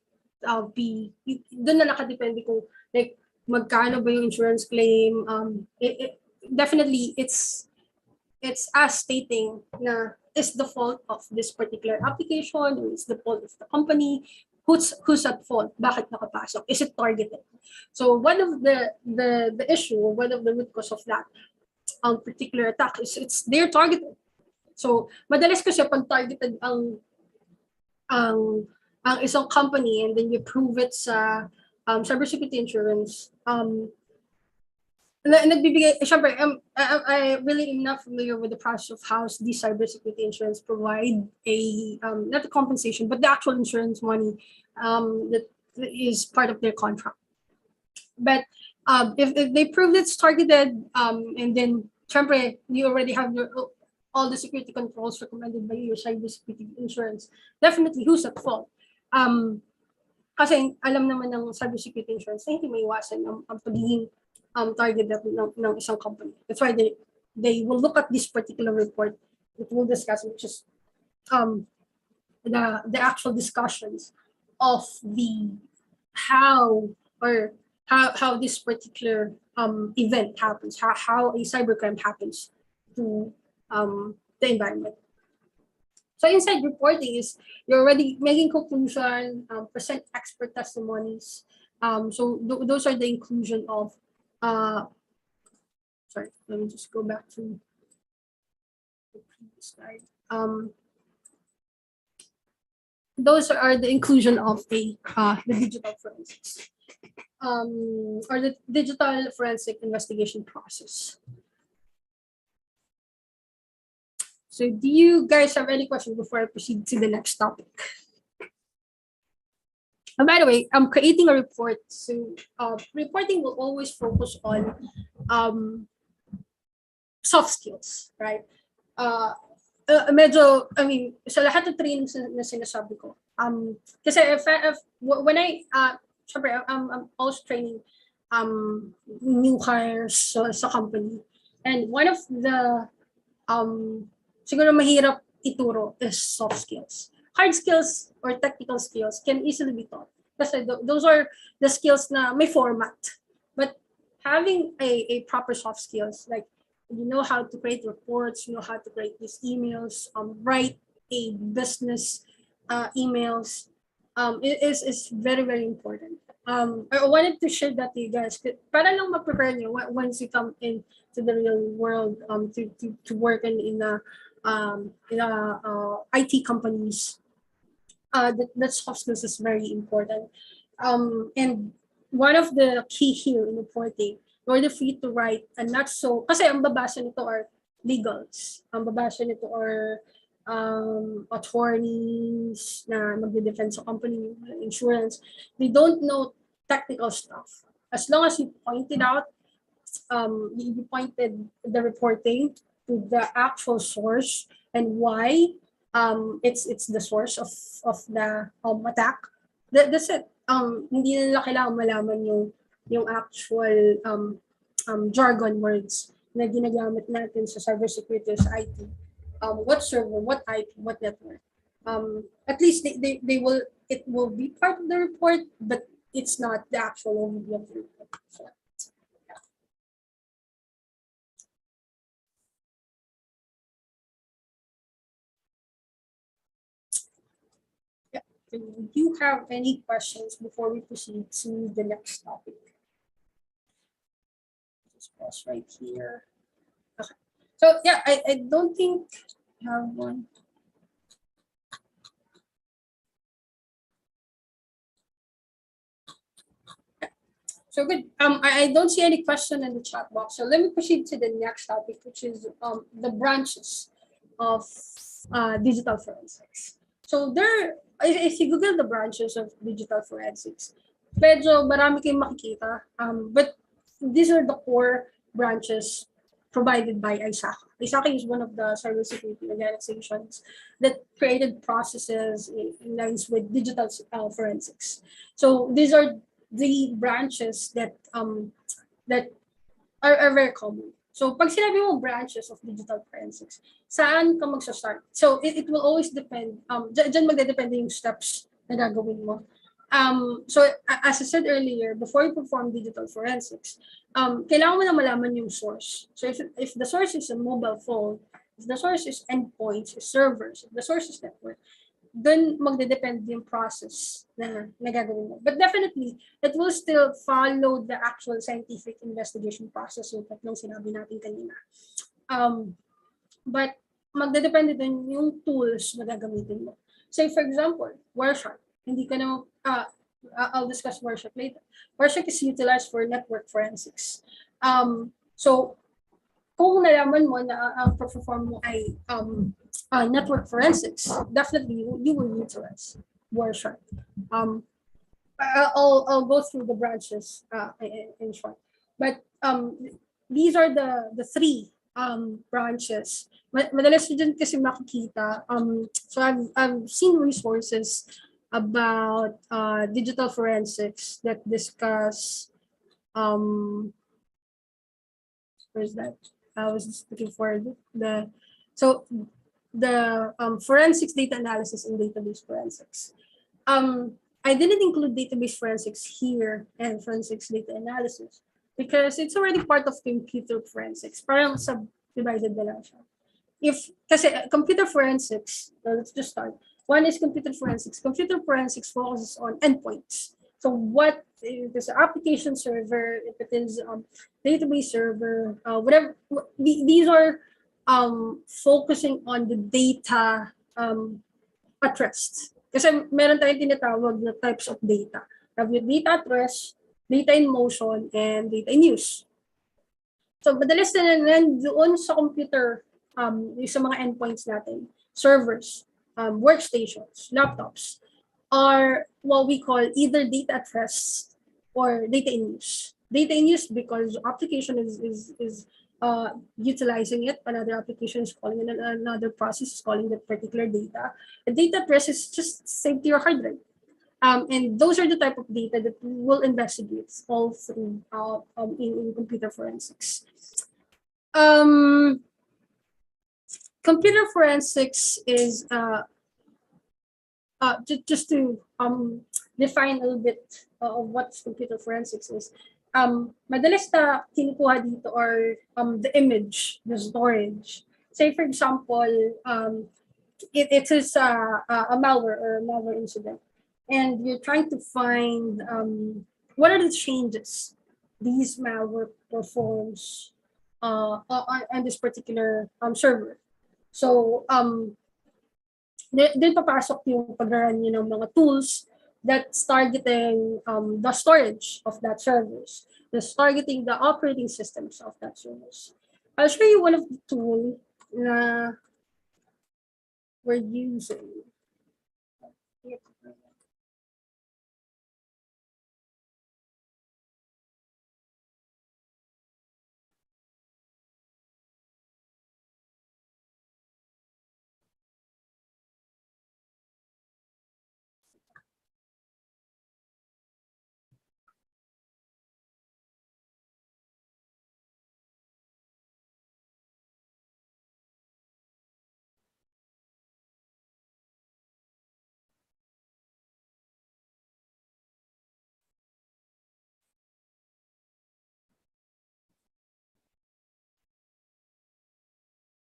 be, doon na nakadepende kung like magkano ba yung insurance claim. Definitely, it's as stating na is the fault of this particular application or is the fault of the company, who's at fault, bakit nakapasok, is it targeted. So one of the issue, one of the root cause of that particular attack is they're targeted. So madalas kasi pag targeted ang isang company and then you prove it sa cybersecurity insurance, nagbibigay, syempre, I really am not familiar with the process of how the cybersecurity insurance provide a, not the compensation, but the actual insurance money that is part of their contract. But if they prove it's targeted, and then, syempre, you already have all the security controls recommended by your cybersecurity insurance, definitely, who's at fault? Kasi alam naman ng cybersecurity insurance na hindi maiwasan ang pagiging target ng isang company. That's why they will look at this particular report that we'll discuss, which is the actual discussions of how or how this particular event happens, how a cybercrime happens to the environment. So inside reporting is you're already making conclusion, present expert testimonies. So those are the inclusion of, sorry, let me just go back to the previous slide. Those are the inclusion of the digital forensics, or the digital forensic investigation process. So do you guys have any questions before I proceed to the next topic? And by the way, I'm creating a report. So reporting will always focus on soft skills, right? Medyo, I mean, sa lahat ng trainings na sinasabi ko, kasi when I, syempre, I'm also training new hires sa company. And one of the, siguro mahirap ituro is soft skills. Hard skills or technical skills can easily be taught. Kasi those are the skills na may format. But having a proper soft skills, like you know how to create reports, you know how to create these emails, write a business emails, is very, very important. I wanted to share that to you guys para lang ma-prepare nyo once you come into the real world, to work in IT companies. That soft skills is very important. And one of the key here in reporting, in order for you to write and not so, kasi ang babasa nito are legals, ang babasa nito are attorneys na magde-defend sa company, insurance. They don't know technical stuff. As long as you pointed out, you pointed the reporting to the actual source and why it's the source of the attack. That's it. Hindi nila kailangan malaman yung actual jargon words na ginagamit natin sa cybersecurity or sa IT. What server, what IP, what network. At least they will, it will be part of the report, but it's not the actual overview of the report. So, yeah. Do you have any questions before we proceed to the next topic? Just pause right here. Okay. So yeah, I don't think I have one. So good. I don't see any question in the chat box. So let me proceed to the next topic, which is the branches of digital forensics. So there, if you Google the branches of digital forensics, medyo marami kayong makikita. But these are the core branches provided by ISACA. ISACA is one of the cybersecurity organizations that created processes in lines with digital forensics. So these are the branches that that are very common. So pag sinabi mo branches of digital forensics, saan ka magsa-start? So it will always depend, dyan magdedepende yung steps na gagawin mo. So as I said earlier, before you perform digital forensics, kailangan mo na malaman yung source. So if the source is a mobile phone, if the source is endpoints, is servers, if the source is network, then magde-depend yung process na gagawin mo. But definitely, it will still follow the actual scientific investigation process yung tatlong sinabi natin kanina. But magde-depende din yung tools na gagamitin mo. Say for example, Wireshark. Hindi ka na, I'll discuss Wireshark later. Wireshark is utilized for network forensics. So, kung nalaman mo na ang perform mo ay network forensics, definitely you will utilize Wireshark. I'll go through the branches in short, but these are the three branches. Madalas din kasi makikita. So I've seen resources about digital forensics that discuss where's that? I was just looking for the forensics data analysis and database forensics. I didn't include database forensics here and forensics data analysis because it's already part of computer forensics. Parang subdivided na lang siya. Kasi computer forensics, let's just start. One is computer forensics. Computer forensics focuses on endpoints. So what if it's an application server, if it is database server, whatever. These are focusing on the data at rest. Kasi meron tayong tinatawag na types of data. We have yung data at rest, data in motion, and data in use. So madalas na nandoon sa computer, yung sa mga endpoints natin, servers, workstations, laptops, are what we call either data at rest or data in use. Data in use because application is utilizing it. Another application is calling it, another process is calling that particular data. The data at rest is just saved to your hard drive. And those are the type of data that we will investigate all through in computer forensics. Computer forensics is just to define a little bit of what computer forensics is. Madalas na kinukuha dito are the image, the storage. Say for example, it is a malware or a malware incident, and you're trying to find what are the changes these malware performs on this particular server. So din papasok yung pag-run ng mga tools that's targeting the storage of that service, that's targeting the operating systems of that service. I'll show you one of the tools na we're using.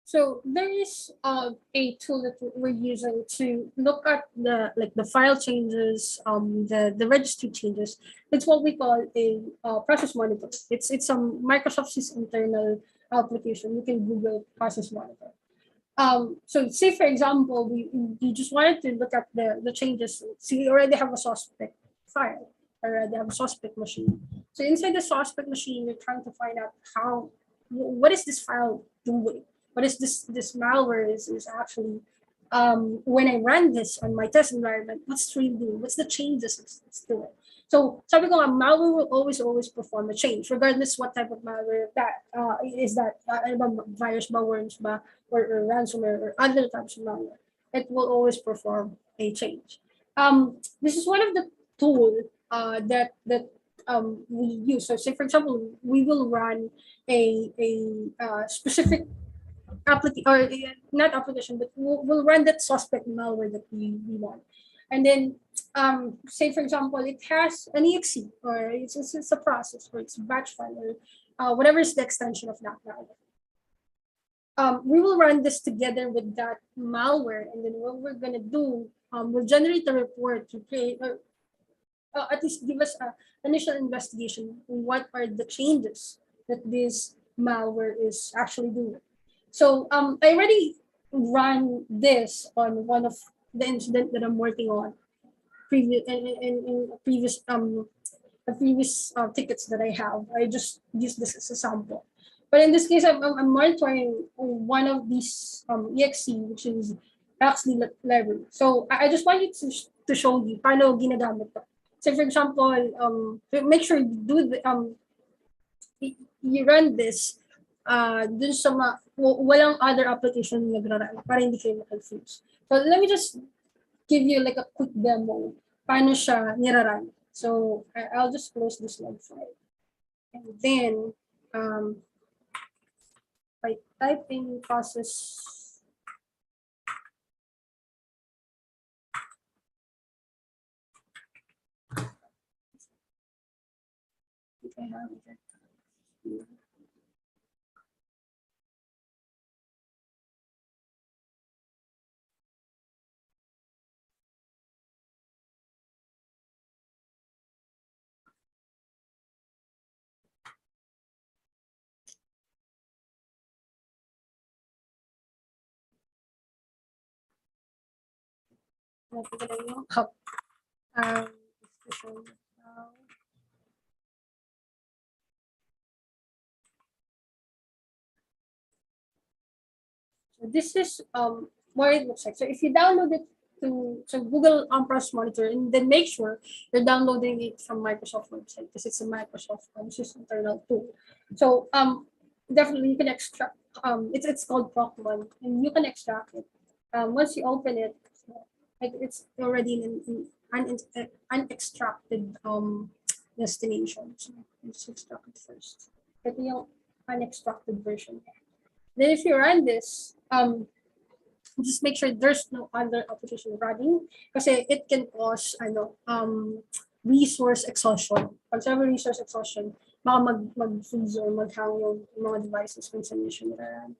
So there is a tool that we're using to look at the file changes, the registry changes. It's what we call a process monitor. It's some Microsoft's internal application. You can Google process monitor. So say for example, we just wanted to look at the changes. So you already have a suspect file, already have a suspect machine. So inside the suspect machine, you're trying to find out what is this file doing? What is this malware is actually when I run this on my test environment, what's really doing? What's the changes it's doing? So sabi ko nga, malware will always perform a change regardless what type of malware that is that virus ba, worms ba, or ransomware or other types of malware. It will always perform a change. This is one of the tool that we use. So say for example, we will run a specific application or not application, but we'll run that suspect malware that we want. And then say for example, it has an exe or it's a process or it's a batch file or whatever is the extension of that malware. We will run this together with that malware, and then what we're gonna do, we'll generate a report to create or at least give us an initial investigation. What are the changes that this malware is actually doing? So I already run this on one of the incident that I'm working on previous in previous the previous tickets that I have. I just use this as a sample. But in this case, I'm monitoring one of these exe, which is actually library. So I just wanted to show you paano ginagamit to. So for example, make sure you do the you run this dun sa walang other application na nagra-run para hindi kayo ma-confuse. So let me just give you like a quick demo paano siya nira-run. So I'll just close this log file. And then by typing process I have it here. Um, so this is what it looks like. So if you download it to Google Process Monitor, and then make sure you're downloading it from Microsoft website because it's a Microsoft system internal tool. So definitely you can extract. It's called Proc1, and you can extract it. Once you open it, it's already in an unextracted destination. So let's extract it first. Ito yung unextracted version. Then if you run this, just make sure there's no other application running because it can cause resource exhaustion. Pag sabi resource exhaustion, baka mag-freeze or mag-hang yung mga devices kung saan siya nararan.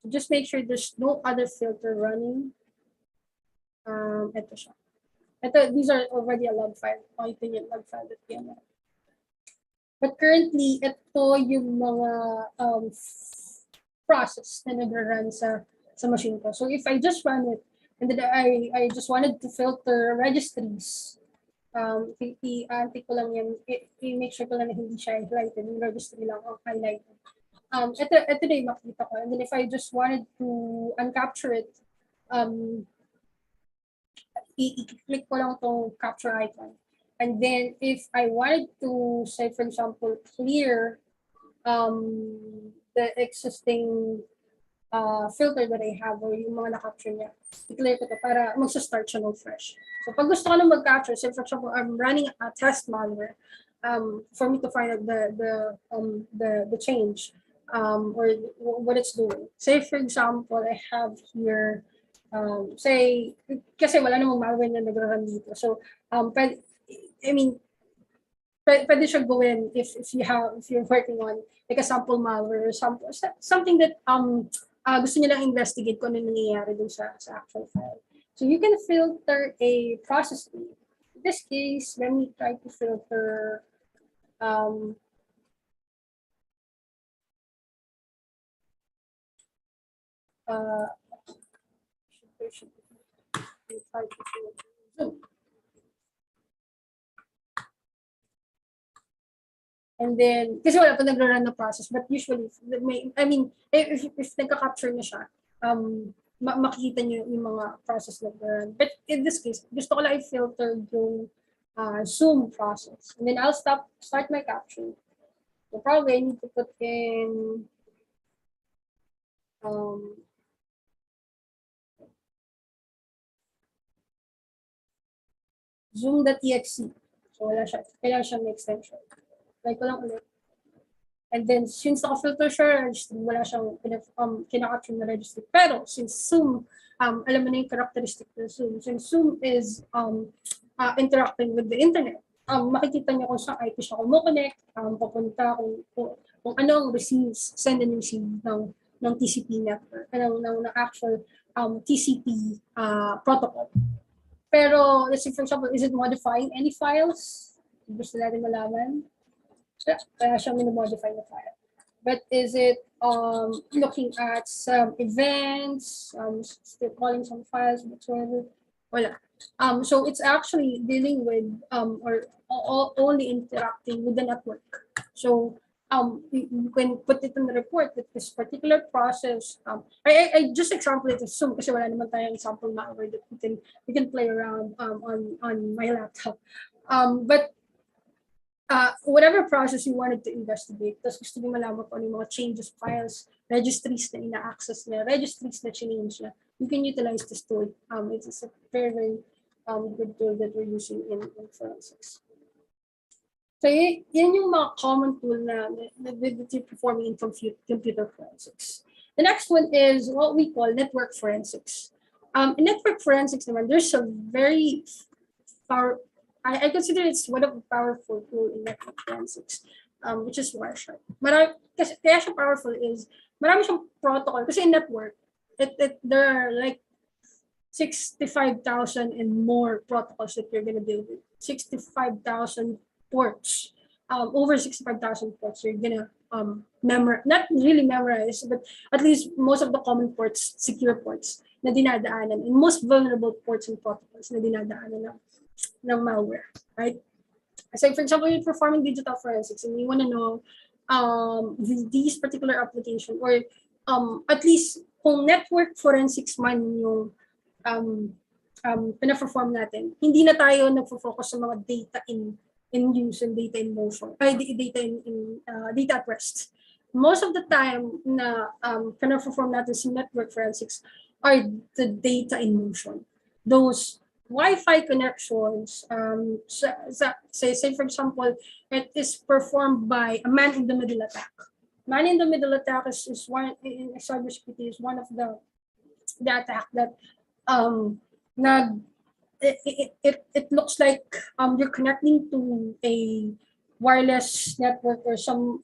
Just make sure there's no other filter running. Ito siya. These are already a log file. Makikita yung log file that yan. But currently, ito yung mga process na nag-run sa machine ko. So if I just run it, and then I just wanted to filter registries, i-anti ko lang yan, i-make sure ko lang na hindi siya highlighted, yung registry lang ang highlighted. Ito na yung makita ko. And then if I just wanted to uncapture it, i-click ko lang itong capture icon. And then if I wanted to, say for example, clear the existing filter that I have or yung mga na-capture niya, i-clear ko ito para mag-start siya ng fresh. So pag gusto ko na mag-capture, say for example, I'm running a test malware for me to find out the change or what it's doing. Say for example, I have here say, kasi wala namang malware na nag-run dito. So, pwede siya gawin if you're working on like a sample malware or something that gusto niyo lang investigate kung ano nangyayari dun sa actual file. So you can filter a process name. In this case, let me try to filter Zoom. And then, kasi wala pa nag-run na process, but usually, if nagka-capture na siya, makikita niyo yung mga process na nag-run. But in this case, gusto ko lang i-filter yung Zoom process. And then I'll start my capture. So probably I need to put in zoom.exe. So wala siya. Kailangan siya may extension. Try ko lang ulit. And then, since naka-filter siya, wala siyang kinakapture na registry. Pero, since Zoom, alam mo na yung characteristic ng Zoom. Since Zoom is interacting with the internet, makikita niyo kung saan IP siya kumo-connect, papunta, kung ano ang receives, send and receive ng TCP network, ng actual TCP protocol. Pero, let's say, for example, is it modifying any files? Gusto natin malaman. Kaya siya minimodify the file. But is it looking at some events, still calling some files, whatsoever? Wala. So it's actually dealing with or only interacting with the network. So you can put it in the report that this particular process, I just example it as Zoom kasi wala naman tayong sample malware that we can play around on my laptop. But whatever process you wanted to investigate, tapos gusto niyo malaman kung ano yung mga changes, files, registries na ina-access na, registries na change na, you can utilize this tool. It's a very, very good tool that we're using in forensics. So yan yung mga common tool na that you're performing in computer forensics. The next one is what we call network forensics. In network forensics, naman, there's a very power. I consider it's one of the powerful tool in network forensics, which is Wireshark. Kasi kaya siya powerful is marami siyang protocol. Kasi in network, there are like 65,000 and more protocols that you're going to deal with. 65,000 ports. Over 65,000 ports you're going to not really memorize, but at least most of the common ports, secure ports na dinadaanan, and most vulnerable ports and protocols na dinadaanan ng malware, right? So for example, you're performing digital forensics and you want to know these particular application, or at least kung network forensics man yung pina-perform natin, hindi na tayo nagfo-focus sa mga data in use and data in motion, data at rest. Most of the time na pina-perform natin sa network forensics are the data in motion. Those Wi-Fi connections, say for example, it is performed by a man-in-the-middle attack. Man-in-the-middle attack is one in cybersecurity, is one of the attack that it looks like you're connecting to a wireless network or some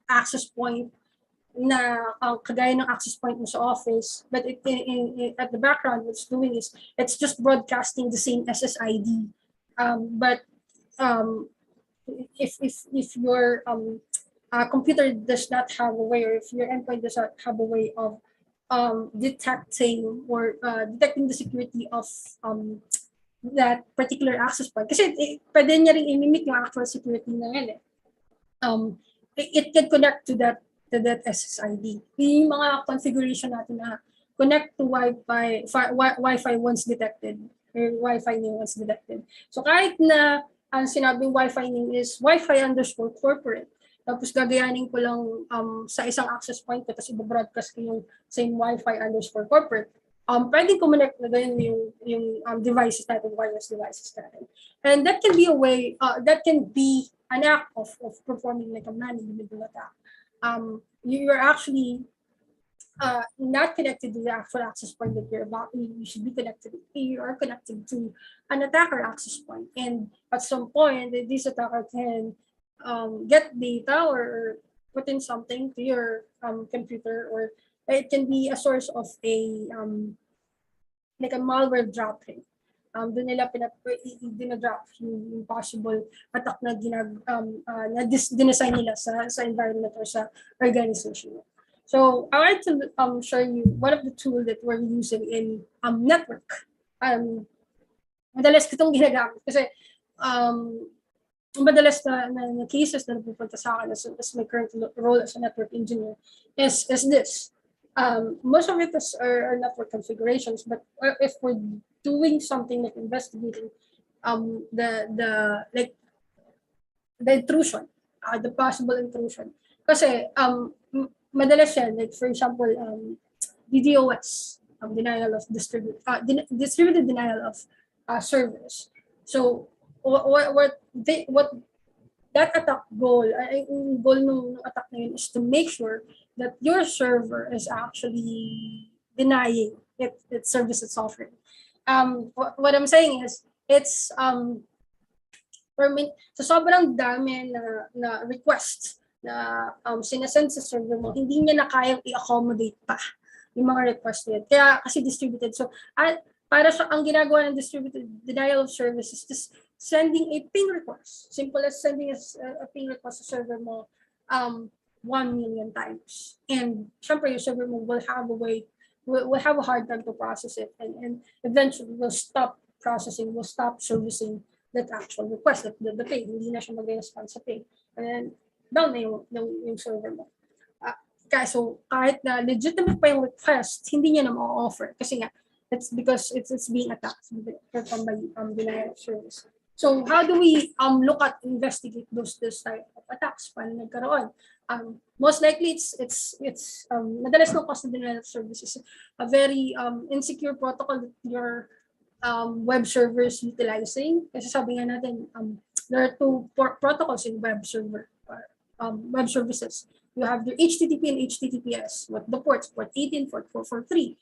access point na kagaya ng access point mo sa office, but at the background, what's doing is it's just broadcasting the same SSID. But if your computer does not have a way, or if your endpoint does not have a way of detecting the security of that particular access point, kasi pwede niya rin imimik yung actual security na yan it can connect to that SSID. Yung mga configuration natin na connect to Wi-Fi once detected, or Wi-Fi name once detected. So kahit na ang sinabing Wi-Fi name is Wi-Fi_corporate, tapos gagayanin ko lang sa isang access point ko, tapos i-broadcast ko yung same Wi-Fi_corporate, pwedeng connect na din yung devices natin, wireless devices natin. And that can be a way, that can be an act of performing like a man-in-the-middle attack. You're actually not connected to the actual access point that you should be connected. You are connected to an attacker access point, and at some point, this attacker can get data or put in something to your computer, or it can be a source of like a malware dropping. Doon nila dinadrop yung possible attack na dinesign nila sa environment or sa organization. So I want to show you one of the tools that we're using in network. Madalas ko itong ginagamit kasi madalas na cases na napupunta sa akin as my current role as a network engineer is this. Most of it are network configurations, but if we're doing something like investigating the intrusion, the possible intrusion, kasi madalas yan, like for example, DDoS, denial of distributed denial of service. So what that attack goal, yung goal ng attack na yun is to make sure that your server is actually denying its service it's offering. What I'm saying is, it's so sobrang dami na request na sinasend sa server mo, hindi niya na kayang i-accommodate pa yung mga request niya. Kaya kasi distributed. So para sa ang ginagawa ng distributed denial of service is just sending a ping request. Simple as sending a ping request sa server mo 1 million times. And syempre yung server mo will have a hard time to process it, and eventually will stop processing, will stop servicing that actual request, the ping. Hindi na siya mag-respond sa ping. And then down na yung server mo. So kahit na legitimate pa yung request, hindi niya na ma-offer kasi nga it's because it's being attacked by denial of service. So how do we look at investigate those type of attacks? Paano nagkaroon? Most likely it's madalas ng cause of denial of service is a very insecure protocol that your web servers utilizing. Kasi sabi nga natin, there are two protocols in web server, web services. You have your HTTP and HTTPS. What the ports? Port 18, port 443.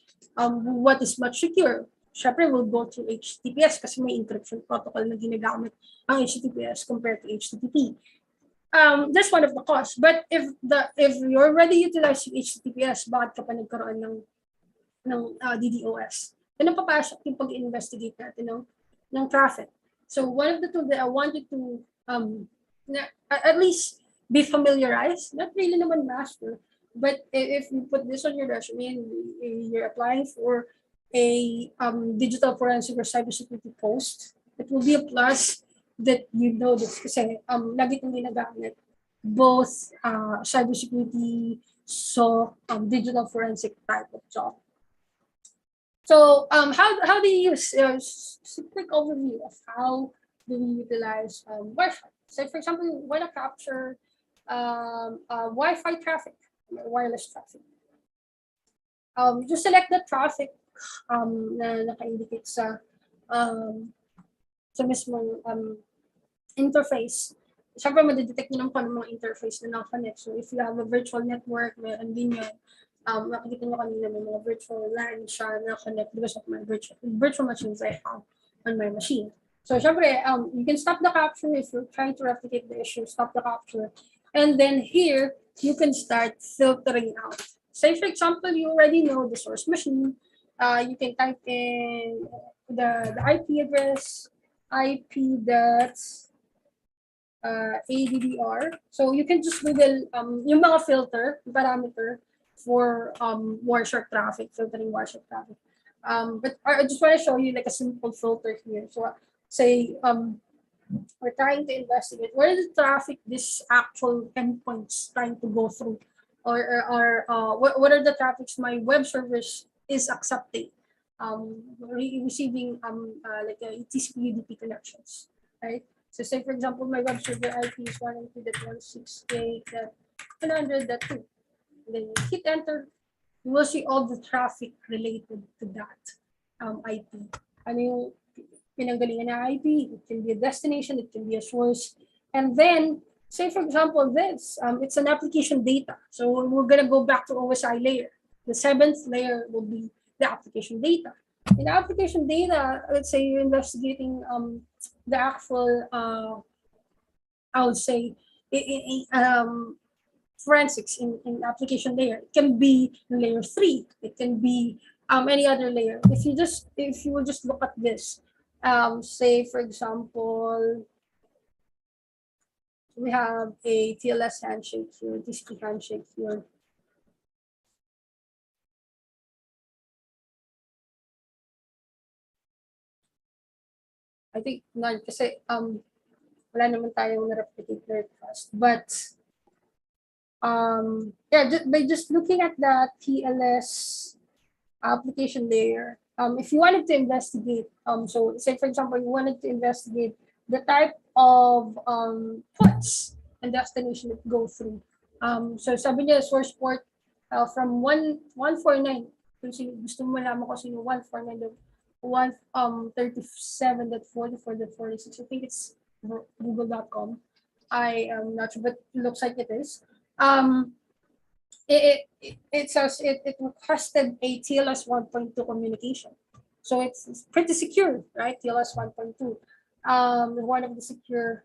What is much secure? Syempre, we'll go to HTTPS kasi may encryption protocol na ginagamit ang HTTPS compared to HTTP. That's one of the costs. But if you're already utilizing HTTPS, bakit ka pa nagkaroon ng DDoS? Then papasok yung pag-investigate natin ng traffic. So one of the tools that I wanted to at least be familiarized, not really naman master, but if you put this on your resume and you're applying for a digital forensic or cybersecurity post, it will be a plus that you know this kasi lagi itong ginagamit both cybersecurity, so digital forensic type of job. So how do you use just a quick overview of how do we utilize Wi-Fi? So for example, you want to capture Wi-Fi traffic, wireless traffic. Just select the traffic na naka-indicate sa mismong interface. Siyempre, madidetect nyo lang kung ano mga interface na naka-connect. So if you have a virtual network, meron din yun. Nakikita nyo kanina may mga virtual LAN siya na connect because of my virtual machines I have on my machine. So syempre, you can stop the capture if you're trying to replicate the issue, stop the capture. And then here, you can start filtering out. Say for example, you already know the source machine. You can type in the IP address, IP.addr. So you can just Google yung mga filter, parameter for Wireshark traffic, filtering Wireshark traffic. But I just want to show you like a simple filter here. So say we're trying to investigate where is the traffic this actual endpoints trying to go through, or what are the traffics my web service is accepting, receiving like a TCP UDP connections, right? So say for example my web server IP is 192.168.100.2. Then you hit enter, you will see all the traffic related to that IP. Ano yung pinanggalingan na IP? It can be a destination, it can be a source. And then, say for example this, it's an application data. So we're gonna go back to OSI layer. The 7th layer will be the application data. In the application data, let's say you're investigating the actual, I would say, forensics in application layer. It can be layer 3. It can be any other layer. If you will just look at this, say for example, we have a TLS handshake here, TCP handshake here. I think not kasi wala naman tayong na-replicate very fast, but yeah, by just looking at the TLS application layer, if you wanted to investigate, so say for example, you wanted to investigate the type of ports and destination that go through. So sabi niya, source port from 149, kung gusto mo malaman ko sino 149, 137.44.46, I think it's google.com. I am not sure, but it looks like it is. It says it requested a TLS 1.2 communication. So it's pretty secure, right? TLS 1.2. One of the secure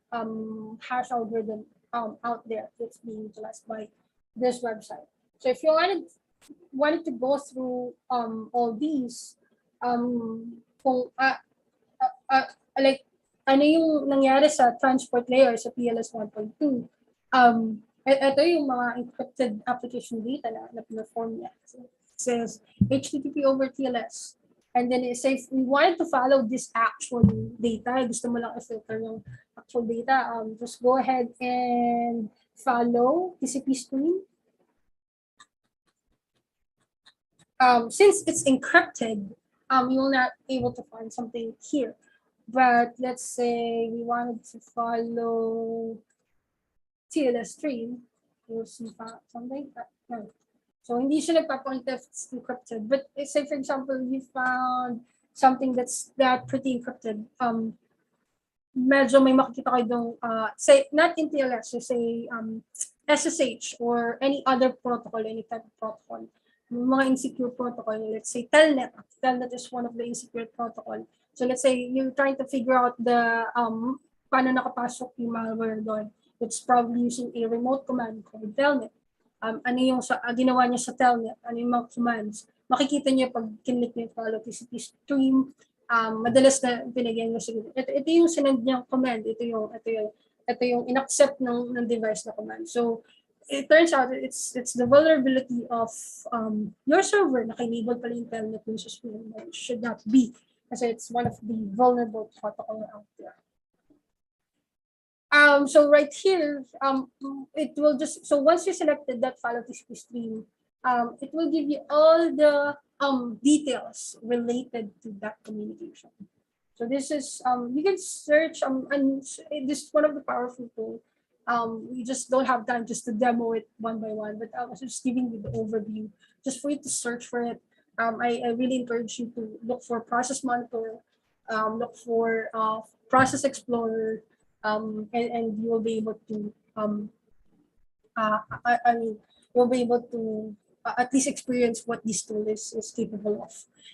hash algorithm out there that's being utilized by this website. So if you wanted to go through all these, kung like ano yung nangyari sa transport layer sa TLS 1.2, ito yung mga encrypted application data na perform niya. So it says HTTP over TLS. And then it says we wanted to follow this actual data. Gusto mo lang i-filter yung actual data. Just go ahead and follow TCP stream. Since it's encrypted, you'll not able to find something here. But let's say we wanted to follow TLS stream, you'll see something. No. So hindi siya nagpapaint if it's encrypted. But say for example, you found something that's pretty encrypted. Medyo may makikita kayo dong, say not in TLS, so say SSH or any other protocol, any type of protocol, mga insecure protocol, let's say Telnet. Telnet is one of the insecure protocol. So let's say you're trying to figure out the paano nakapasok yung malware doon. It's probably using a remote command called Telnet. Ano yung ginawa niya sa Telnet, ano yung mga commands. Makikita niyo pag kinlik niyo yung follow TCP stream, madalas na pinagyan niyo siguro. Ito yung sinend niyang command, ito yung inaccept ng device na command. So it turns out it's the vulnerability of your server na enable pala yung Telnet dun sa stream. It should not be kasi it's one of the vulnerable protocol out there. So right here, it will just, so once you selected that file of TCP stream, it will give you all the details related to that communication. So this is, you can search, and this is one of the powerful tools. We just don't have time just to demo it one by one, but I was just giving you the overview, just for you to search for it. I really encourage you to look for Process Monitor, look for Process Explorer, and you will be able to I mean, you'll be able to at least experience what this tool is capable of,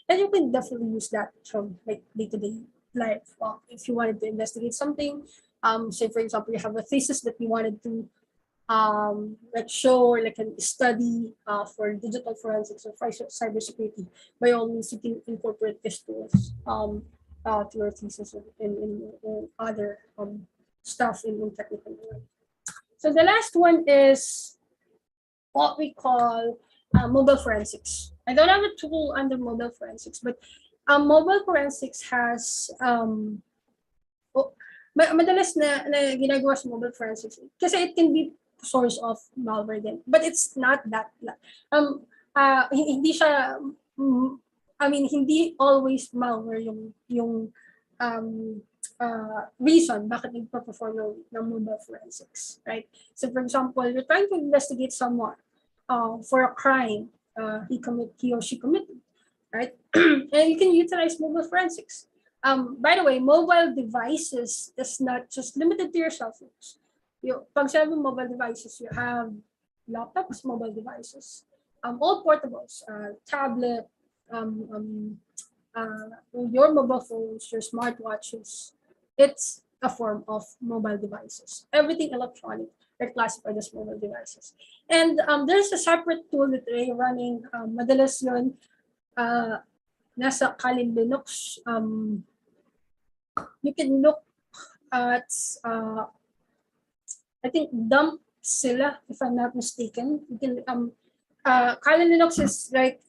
and you can definitely use that from like day-to-day life. If you wanted to investigate something, say for example, you have a thesis that you wanted to like show or like a study for digital forensics or cybersecurity, by all means you can incorporate these tools to your thesis in other stuff in technical world. So the last one is what we call mobile forensics. I don't have a tool under mobile forensics, but mobile forensics has madalas na ginagawa sa mobile forensics kasi it can be source of malware din, but it's not that hindi siya I mean hindi always malware yung reason bakit nagpa-perform ng mobile forensics, right? So for example, you're trying to investigate someone for a crime he or she committed, right? And you can utilize mobile forensics. By the way, mobile devices is not just limited to your cell phones. Pag sabi mobile devices, you have laptops, mobile devices, all portables, tablet, your mobile phones, your smartwatches. It's a form of mobile devices. Everything electronic are classified as mobile devices. And there's a separate tool that they're running. Madalas yun, nasa Kali Linux. You can look at, I think dump sila, if I'm not mistaken. You can, Kali Linux is like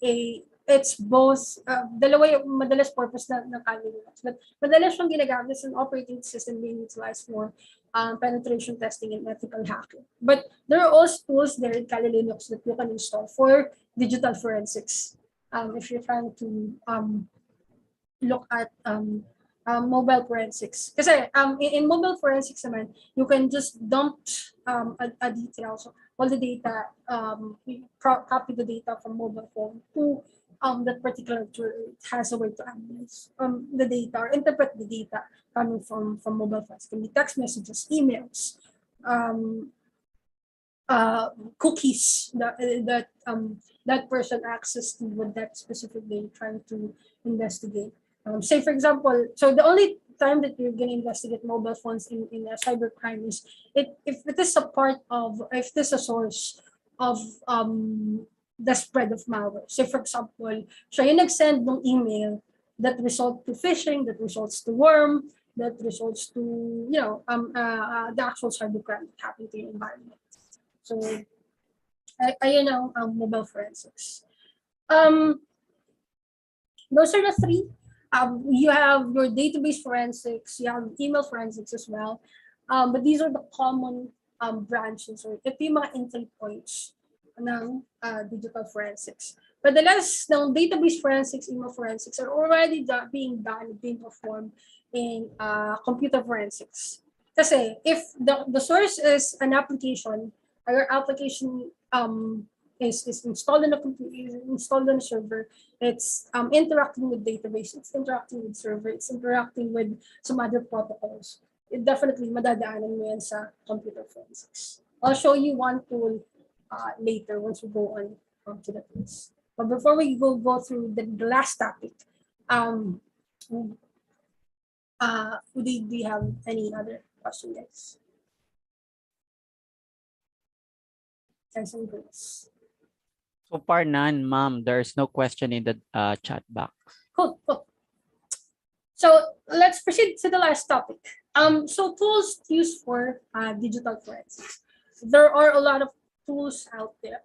it's both, dalawa yung madalas purpose ng Kali Linux. But madalas yung ginagamit as an operating system being utilized for penetration testing and ethical hacking. But there are also tools there in Kali Linux that you can install for digital forensics. If you're trying to look at mobile forensics. Kasi in mobile forensics naman, you can just dump a detail. So all the data, copy the data from mobile phone to that particular tool has a way to analyze the data or interpret the data coming from mobile phones. It can be text messages, emails, cookies that person access to with that specific day trying to investigate. Say for example, so the only time that you're going to investigate mobile phones in a cybercrime is if it is a part of, if this is a source of the spread of malware. Say for example, siya yung nag-send ng email that results to phishing, that results to worm, that results to the actual cybercrime that happened to your environment. So ayun ang mobile forensics. Those are the three. You have your database forensics, you have email forensics as well. But these are the common branches or ito yung mga entry points ng digital forensics. But the last ng database forensics, email forensics are already being performed in computer forensics. Kasi if the source is an application, or your application is installed on a computer, installed on a server, it's interacting with database, it's interacting with server, it's interacting with some other protocols. It definitely madadaanan mo yan sa computer forensics. I'll show you one tool later once we go on to the tools. But before we go through the last topic, um, do you have any other question, guys? Guys and girls. So far, none, ma'am. There's no question in the chat box. Cool, cool. So let's proceed to the last topic. So tools used for digital forensics. There are a lot of tools out there.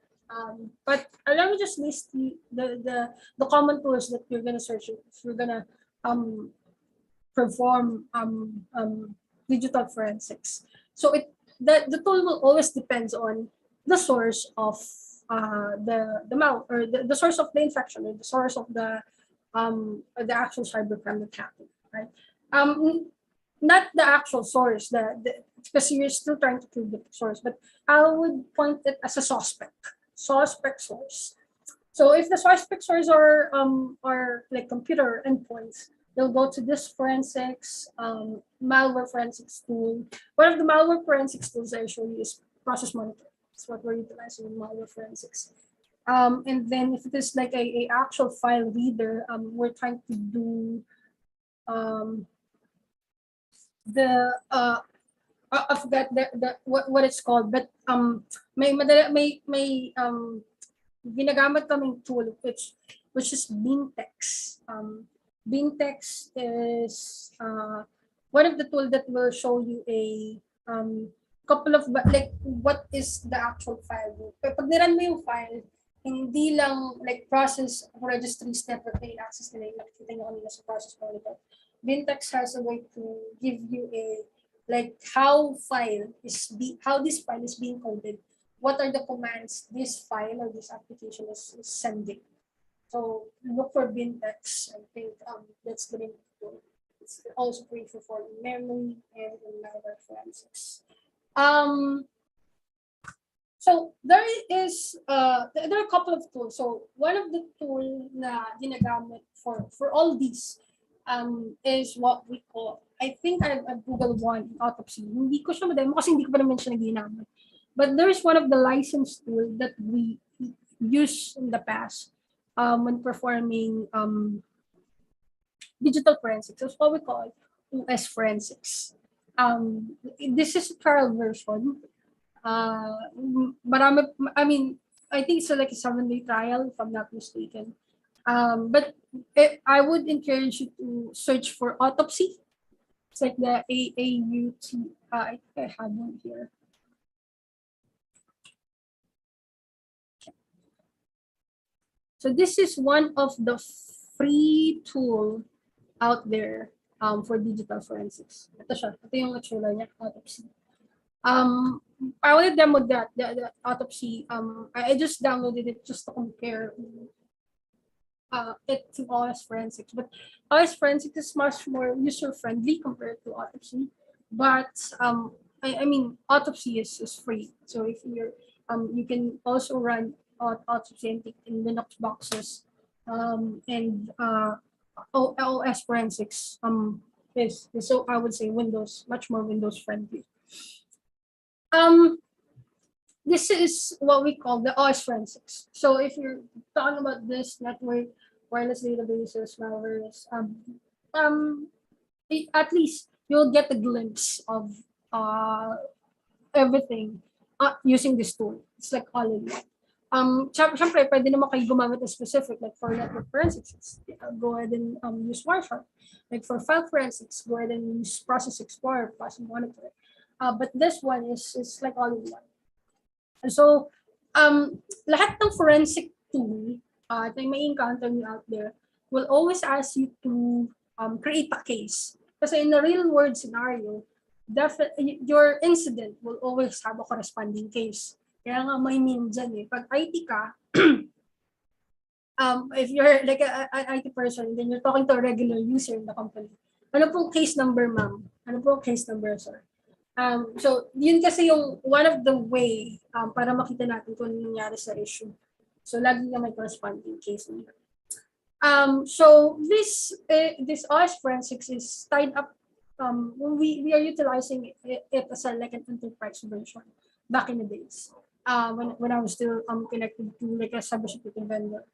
But let me just list the common tools that you're gonna search if you're gonna perform digital forensics. So the tool will always depends on the source of the mal or the source of the infection or the source of the actual cybercrime that happened, right? Not the actual source, because you're still trying to prove the source, but I would point it as a suspect source. So if the suspect source are like computer endpoints, they'll go to this forensics malware forensics tool. One of the malware forensics tools I show you is process monitor. That's what we're utilizing in malware forensics. And then if it is like a actual file reader, we're trying to do the I forgot the what it's called, but may ginagamit kaming tool which is Bintex. Bintex is one of the tool that will show you a couple of like what is the actual file. Pag niran mo yung file, hindi lang like process registry step that they access nila yung nakikita nyo kanina sa process monitor. Bintex has a way to give you a like how this file is being coded. What are the commands this file or this application is sending? So look for Bintex. I think that's the name of the tool. It's also great for memory and malware forensics. So there are a couple of tools. So one of the tool na ginagamit for all these is what we call, I think I've Googled one, autopsy. Hindi ko siya mademo kasi hindi ko pa naman siya naginamit. But there's one of the licensed tool that we use in the past when performing digital forensics. That's what we call US forensics. This is a trial version. Marami, I mean, I think it's like a 7-day trial, if I'm not mistaken. But I would encourage you to search for autopsy. It's like the AAUT. I have one here. So this is one of the free tool out there for digital forensics. Ito siya. Ito yung itsura niya, autopsy. I want to demo the autopsy. I just downloaded it just to compare it to OS forensics. But OS forensics is much more user friendly compared to autopsy. But I mean, autopsy is free. So if you're you can also run autopsy in Linux boxes, and OS forensics is so I would say much more Windows friendly. This is what we call the OS forensics. So if you're talking about this network, wireless databases, malwares, at least you'll get a glimpse of everything using this tool. It's like all in one. Syempre, pwede naman kayo gumamit ng specific, like for network forensics, go ahead and use Wireshark. Like for file forensics, go ahead and use Process Explorer, Process Monitor. But this one is like all in one. So, lahat ng forensic tool na may encounter nyo out there will always ask you to create a case. Kasi in a real world scenario, your incident will always have a corresponding case. Kaya nga may mean dyan eh. Pag IT ka, if you're like an IT person, then you're talking to a regular user in the company. Ano po case number, ma'am? Ano po case number, sir? So, yun kasi yung one of the way para makita natin kung ano nangyari sa issue. So, lagi nga may corresponding case number. So, this OS forensics is tied up. We are utilizing it as like an enterprise version. back in the days. When I was still connected to like a cybersecurity vendor.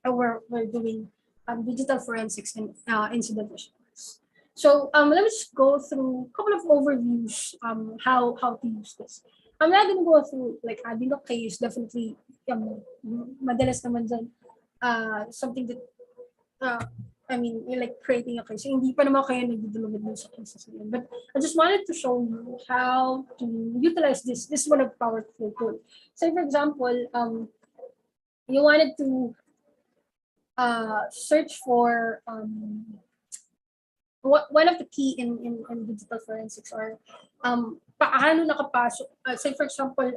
We're doing digital forensics and incident response. So let me just go through a couple of overviews how to use this. I'm not gonna go through like adding a case, definitely madalas naman dyan, something that I mean, you're like creating a case. Hindi pa naman kayo nagdudulog dun sa cases na yun. But I just wanted to show you how to utilize this. This is one of the powerful tool. Say for example, you wanted to search for one of the key in digital forensics are paano nakapasok, say for example,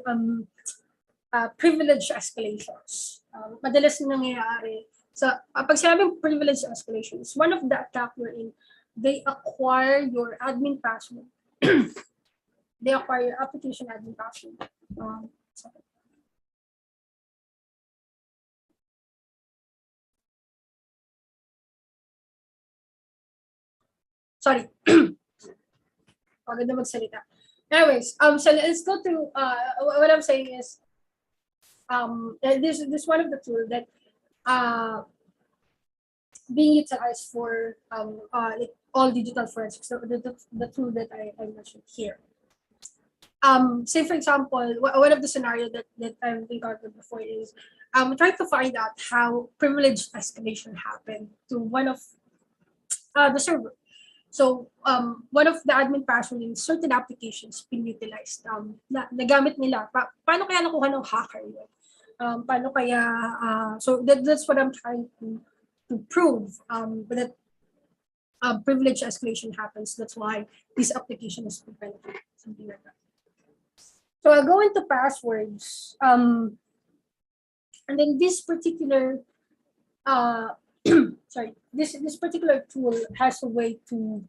privilege escalations. Madalas na nangyayari sa pag sinabing privilege escalations, one of the attack wherein they acquire your admin password. They acquire your application admin password. Sorry. Pagod na magsalita. Anyways, so let's go to what I'm saying is this one of the tool that being utilized for like all digital forensics, the tool that I mentioned here. Say for example, one of the scenario that I've encountered before is trying to find out how privilege escalation happened to one of the server. So one of the admin password in certain applications being utilized, nagamit nila. Paano kaya nakuha ng hacker yun? Paano kaya, so that's what I'm trying to prove, that privilege escalation happens. That's why this application is prevented, something like that. So I'll go into passwords, and then this particular, sorry, this particular tool has a way to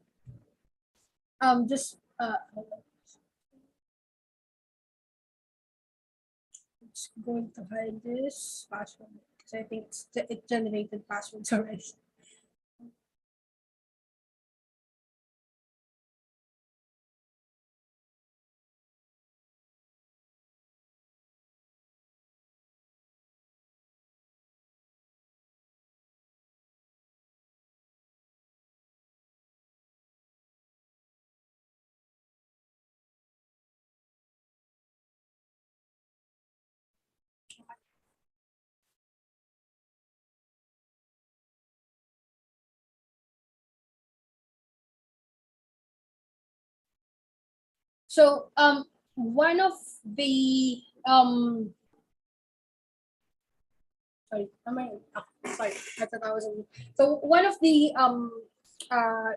just going to hide this password because I think it generated passwords already. So one of the sorry, sorry, I thought I was on. So one of the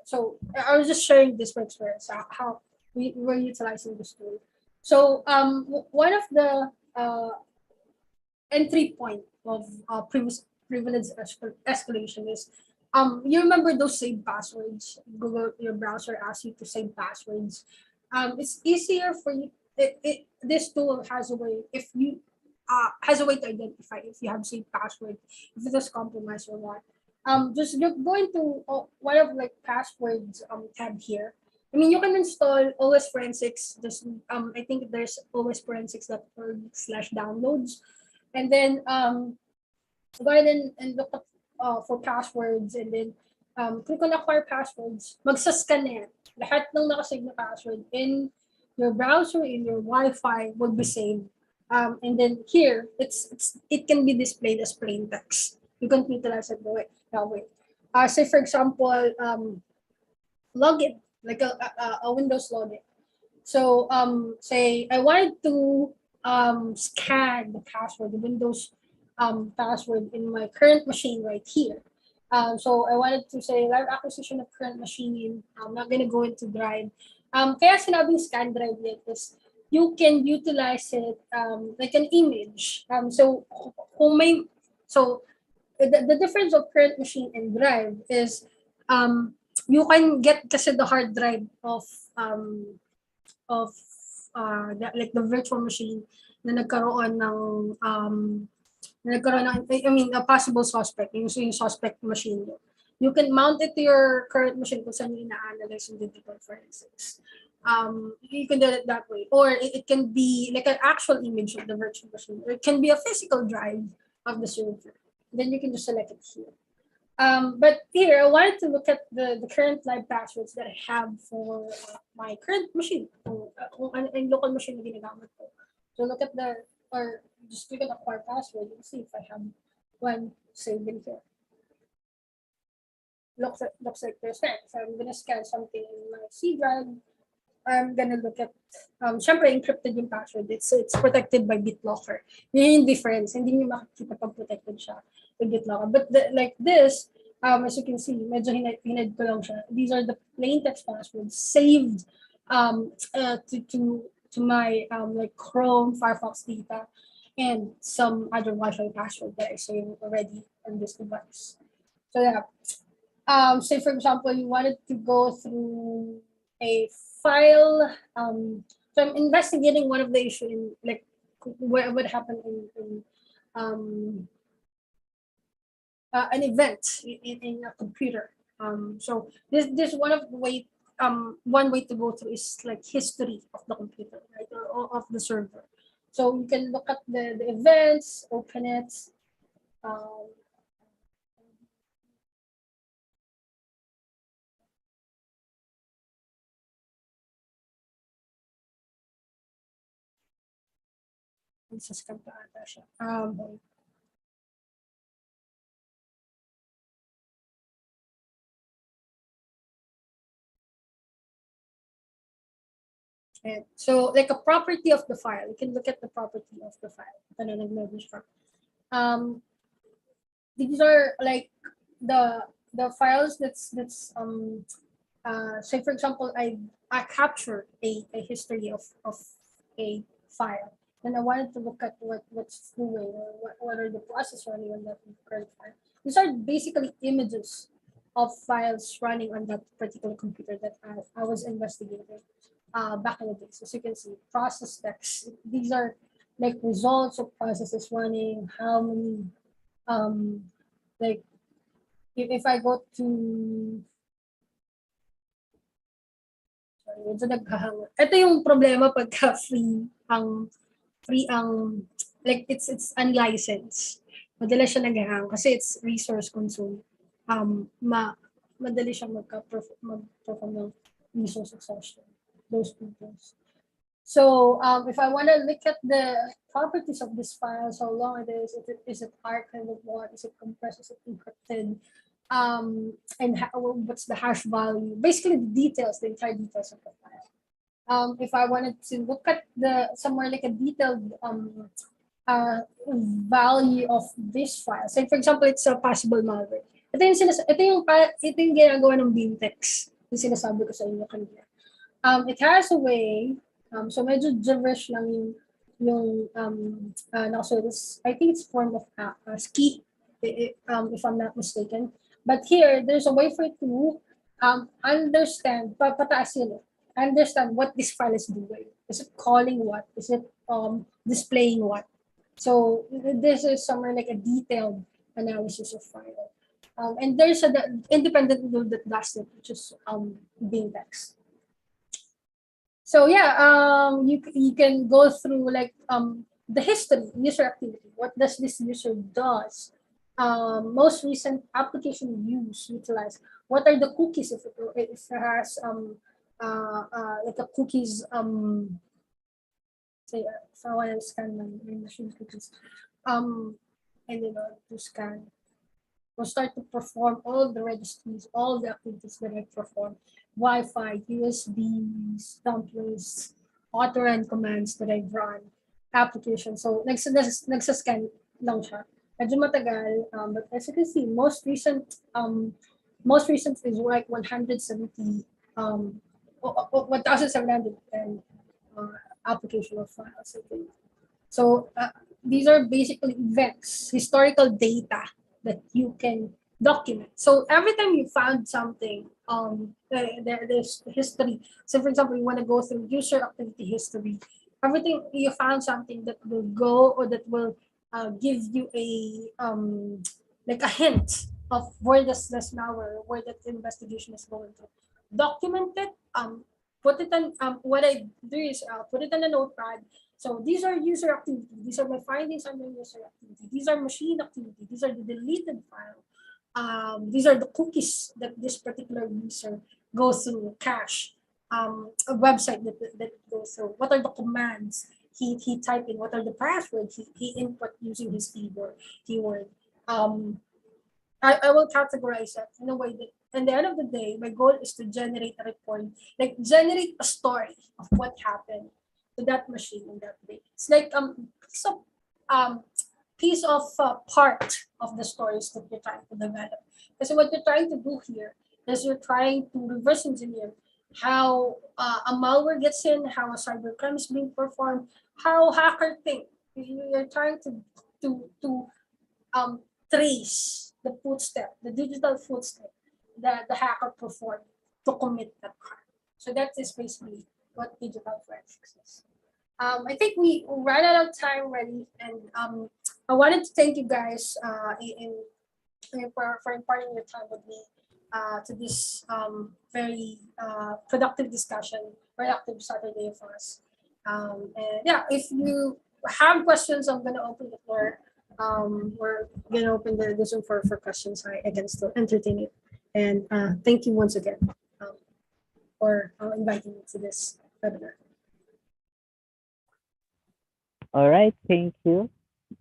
so I was just sharing this for experience how we were utilizing this tool. So one of the entry point of privilege escalation is you remember those saved passwords. Google, your browser asks you to save passwords. It's easier for you. This tool has a way, if you has a way to identify if you have saved password, if it is compromised or not. Just you're going to one of like passwords tab here. I mean, you can install OS Forensics. Just I think there's osforensics.org/downloads, and then go ahead and look up for passwords, and then click on acquire passwords. Magsascan na yan. Lahat ng nakasave na password in your browser, in your Wi-Fi will be saved. And then here, it can be displayed as plain text. You can utilize it that way. Say for example, login, like a Windows login. So say I wanted to scan the password, the Windows password in my current machine right here. So I wanted to say live acquisition of current machine. I'm not gonna go into Drive. Kaya sinabing scan Drive yet is you can utilize it like an image. So kung may, so the difference of current machine and Drive is you can get kasi the hard drive of like the virtual machine na nagkaroon ng I mean a possible suspect, yung suspect machine. You can mount it to your current machine kung saan yung ina-analyze yung digital forensics. You can do it that way, or it can be like an actual image of the virtual machine, or it can be a physical drive of the server. Then you can just select it here. But here, I wanted to look at the current live passwords that I have for my current machine, ang local machine na ginagamit ko. So look at or just click on acquire password and see if I have one saved in here. Looks like there's that. So I'm gonna scan something in my C drive. I'm gonna look at, syempre encrypted yung password. It's protected by BitLocker. Yun yung difference. Hindi niyo makikita pag protected siya with BitLocker. But like this, as you can see, medyo hinide ko lang siya. These are the plain text passwords saved to my like Chrome, Firefox data, and some other Wi-Fi password that I saved already on this device. So yeah, say for example, you wanted to go through a file. So I'm investigating one of the issue in like what happened in an event in a computer. So this one of the one way to go through is like history of the computer, right, or of the server. So you can look at the events, open it. Um, Subscribe to ata siya. And so like a property of the file, you can look at the property of the file. Um, these are like the files say for example, I captured a history of a file. Then I wanted to look at what's doing, or what are the process running on that current file. These are basically images of files running on that particular computer that I was investigating back in the days. As you can see, process text. These are like results of processes running, how many like if I go to medyo naghahango. Ito yung problema pagka free ang like it's unlicensed. Madalas siya naghahang kasi it's resource consumed. Madali siyang mag-perform ng resource exhaustion. Those people. So if I want to look at the properties of this file, so how long it is it archived, what is it compressed, is it encrypted, and what's the hash value, basically the details, the entire details of the file. If I wanted to look at somewhere like a detailed value of this file, say for example, it's a possible malware. Ito yung ginagawa ng Beamtex, yung sinasabi ko sa inyo kanina. It has a way, so medyo gibberish lang yung so this, I think it's form of ski, if I'm not mistaken. But here, there's a way for it to understand, pataas yun, understand what this file is doing. Is it calling what? Is it displaying what? So this is somewhere like a detailed analysis of file. And there's an independent tool that does it, which is Beamtex. So yeah, you can go through like the history, user activity. What does this user does? Most recent application utilize. What are the cookies if it has like a cookies say if I want to scan my machine cookies and to scan. We'll start to perform all the registries, all the activities that I perform. Wi-Fi, USBs, dump lists, auto run commands that I've run, application. So nagsascan lang siya. Medyo matagal, but as you can see, most recent is like 170 1,700 application of files. So these are basically events, historical data that you can document. So every time you found something, there's history. So for example, you want to go through user activity history. Everything you found something that will go or that will give you a like a hint of where this malware, where that investigation is going to. Document it. put it on, what I do is put it on a notepad. So these are user activity. These are my findings on the user activity. These are machine activity. These are the deleted file. These are the cookies that this particular user goes through, cache, a website that goes through. What are the commands he typed in? What are the passwords he input using his keyword? Um, I will categorize that in a way that at the end of the day, my goal is to generate a report, like generate a story of what happened to that machine on that day. It's like um piece of part of the stories that you're trying to develop. Because what you're trying to do here is you're trying to reverse engineer how a malware gets in, how a cybercrime is being performed, how hacker think. You're trying to um, trace the footstep, the digital footstep that the hacker performed to commit that crime. So that is basically what digital forensics is. I think we ran out of time already, and I wanted to thank you guys for imparting your time with me to this very productive discussion, productive Saturday for us. And yeah, if you have questions, I'm gonna open the floor. We're gonna open the Zoom for questions. I can still entertain it. And thank you once again for inviting me to this webinar. All right, thank you,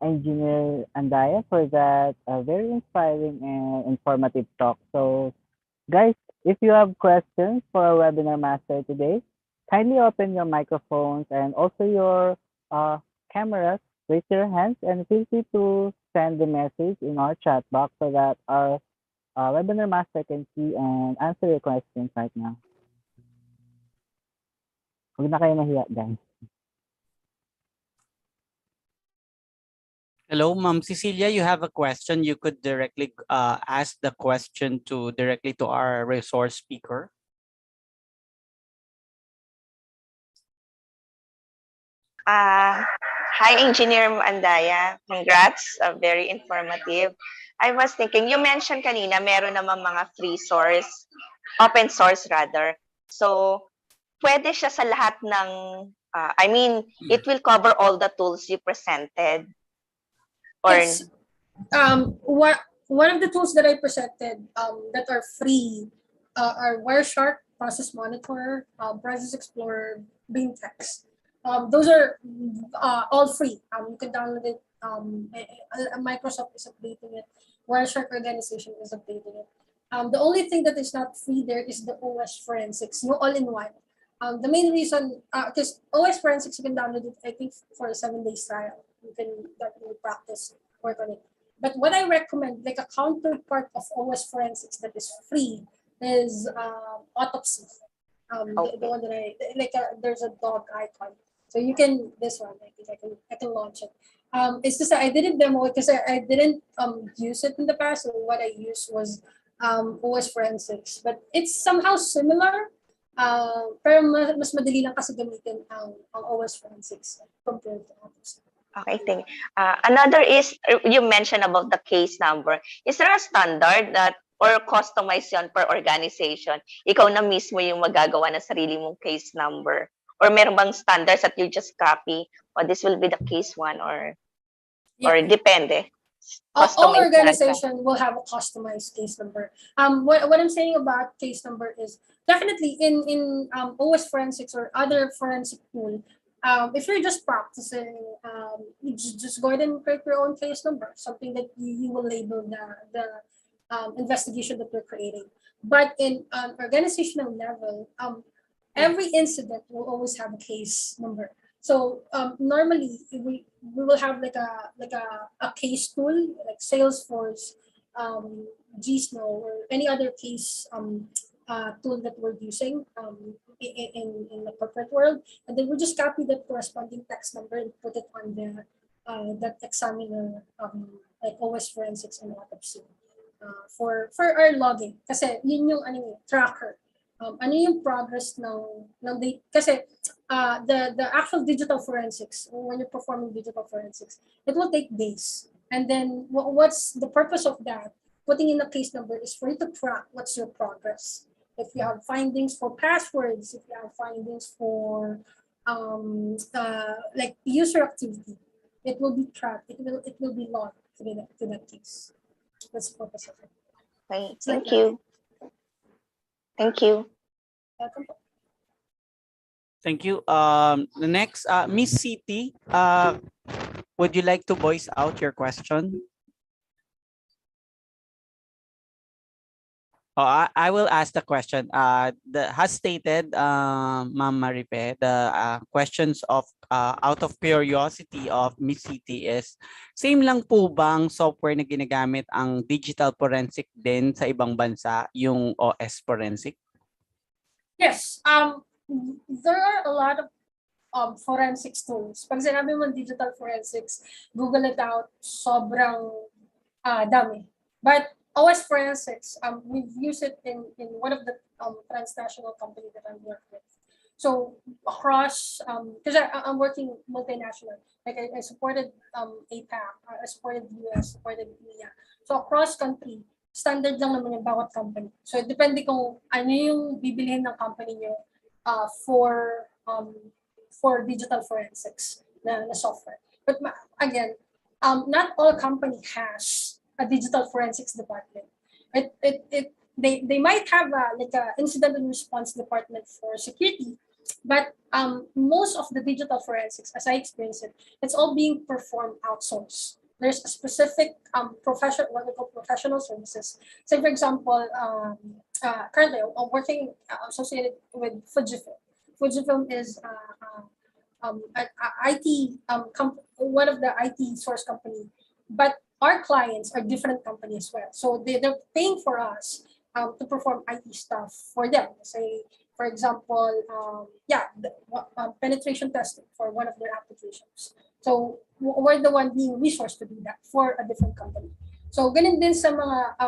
Engineer Andaya, for that very inspiring and informative talk. So, guys, if you have questions for our webinar master today, kindly open your microphones and also your cameras. Raise your hands and feel free to send the message in our chat box so that our webinar master can see and answer your questions right now. Huwag na kayo mahiya, guys. Hello, Ma'am Cecilia, you have a question. You could directly ask the question directly to our resource speaker. Hi, Engineer Andaya. Congrats. Very informative. I was thinking, you mentioned kanina, meron naman mga free source, open source rather. So, pwede siya sa lahat ng, I mean, it will cover all the tools you presented. Or, It's one of the tools that I presented that are free are Wireshark, Process Monitor, Process Explorer, Beamtex. Those are all free. You can download it. Microsoft is updating it. Wireshark organization is updating it. The only thing that is not free there is the OS Forensics, no all-in-one. The main reason, because OS Forensics, you can download it, I think, for a 7-day trial. You can definitely practice, work on it. But what I recommend, like a counterpart of OS Forensics that is free, is Autopsy. The one that there's a dog icon. So you can, this one, I think I can launch it. It's just that I didn't demo it because I didn't use it in the past. So what I used was OS Forensics. But it's somehow similar. Pero mas madali lang kasi gamitin ang OS Forensics compared to Autopsy. okay, thank you. Another is, you mentioned about the case number. Is there a standard that or customize yun per organization? Ikaw na mismo yung magagawa ng sarili mong case number? Or meron bang standards that you just copy? Or this will be the case one or depende? All organization will have a customized case number. What I'm saying about case number is definitely in OS forensics or other forensic tool. If you're just practicing, you just go ahead and create your own case number, something that you will label the investigation that you're creating. But in organizational level, every incident will always have a case number. So normally we will have like a case tool like Salesforce, GSnow, or any other case tool that we're using in the corporate world, and then we just copy that corresponding text number and put it on the that examiner like OS forensics and autopsy for our logging. Kasi yun yung tracker. Ano yung progress ng date kasi the actual digital forensics, when you're performing digital forensics, it will take days. And then what's the purpose of that? Putting in a case number is for you to track what's your progress. If you have findings for passwords, if you have findings for like user activity, it will be tracked. It will be logged to that case. That's the purpose of it. Okay, It's like thank you. Thank you. Welcome. Thank you. The next, Miss City, would you like to voice out your question? Oh, I will ask the question. Has stated, Ma'am Maripe, the questions of out of curiosity of Miss City is, same lang po bang software na ginagamit ang digital forensic din sa ibang bansa, yung OS forensic? Yes. There are a lot of forensics tools. Pag sinabi mo digital forensics, Google it out, sobrang dami. But OS forensics, we've used it in one of the transnational companies that I work with. So across, because I'm working multinational, like I supported APAC, I supported US, supported EMEA. So across country, standard lang naman yung bawat company. So depende kung ano yung bibilihin ng company nyo for digital forensics na software. But again, not all company has a digital forensics department. They might have like a incident and response department for security, but most of the digital forensics, as I experienced it, it's all being performed outsourced. There's a specific professional, what we call professional services. Say, for example, currently I'm working associated with Fujifilm. Fujifilm is IT one of the IT source company, but our clients are different companies as well. So they're paying for us to perform IT stuff for them. Say, for example, penetration testing for one of their applications. So we're the one being resourced to do that for a different company. So ganun din sa mga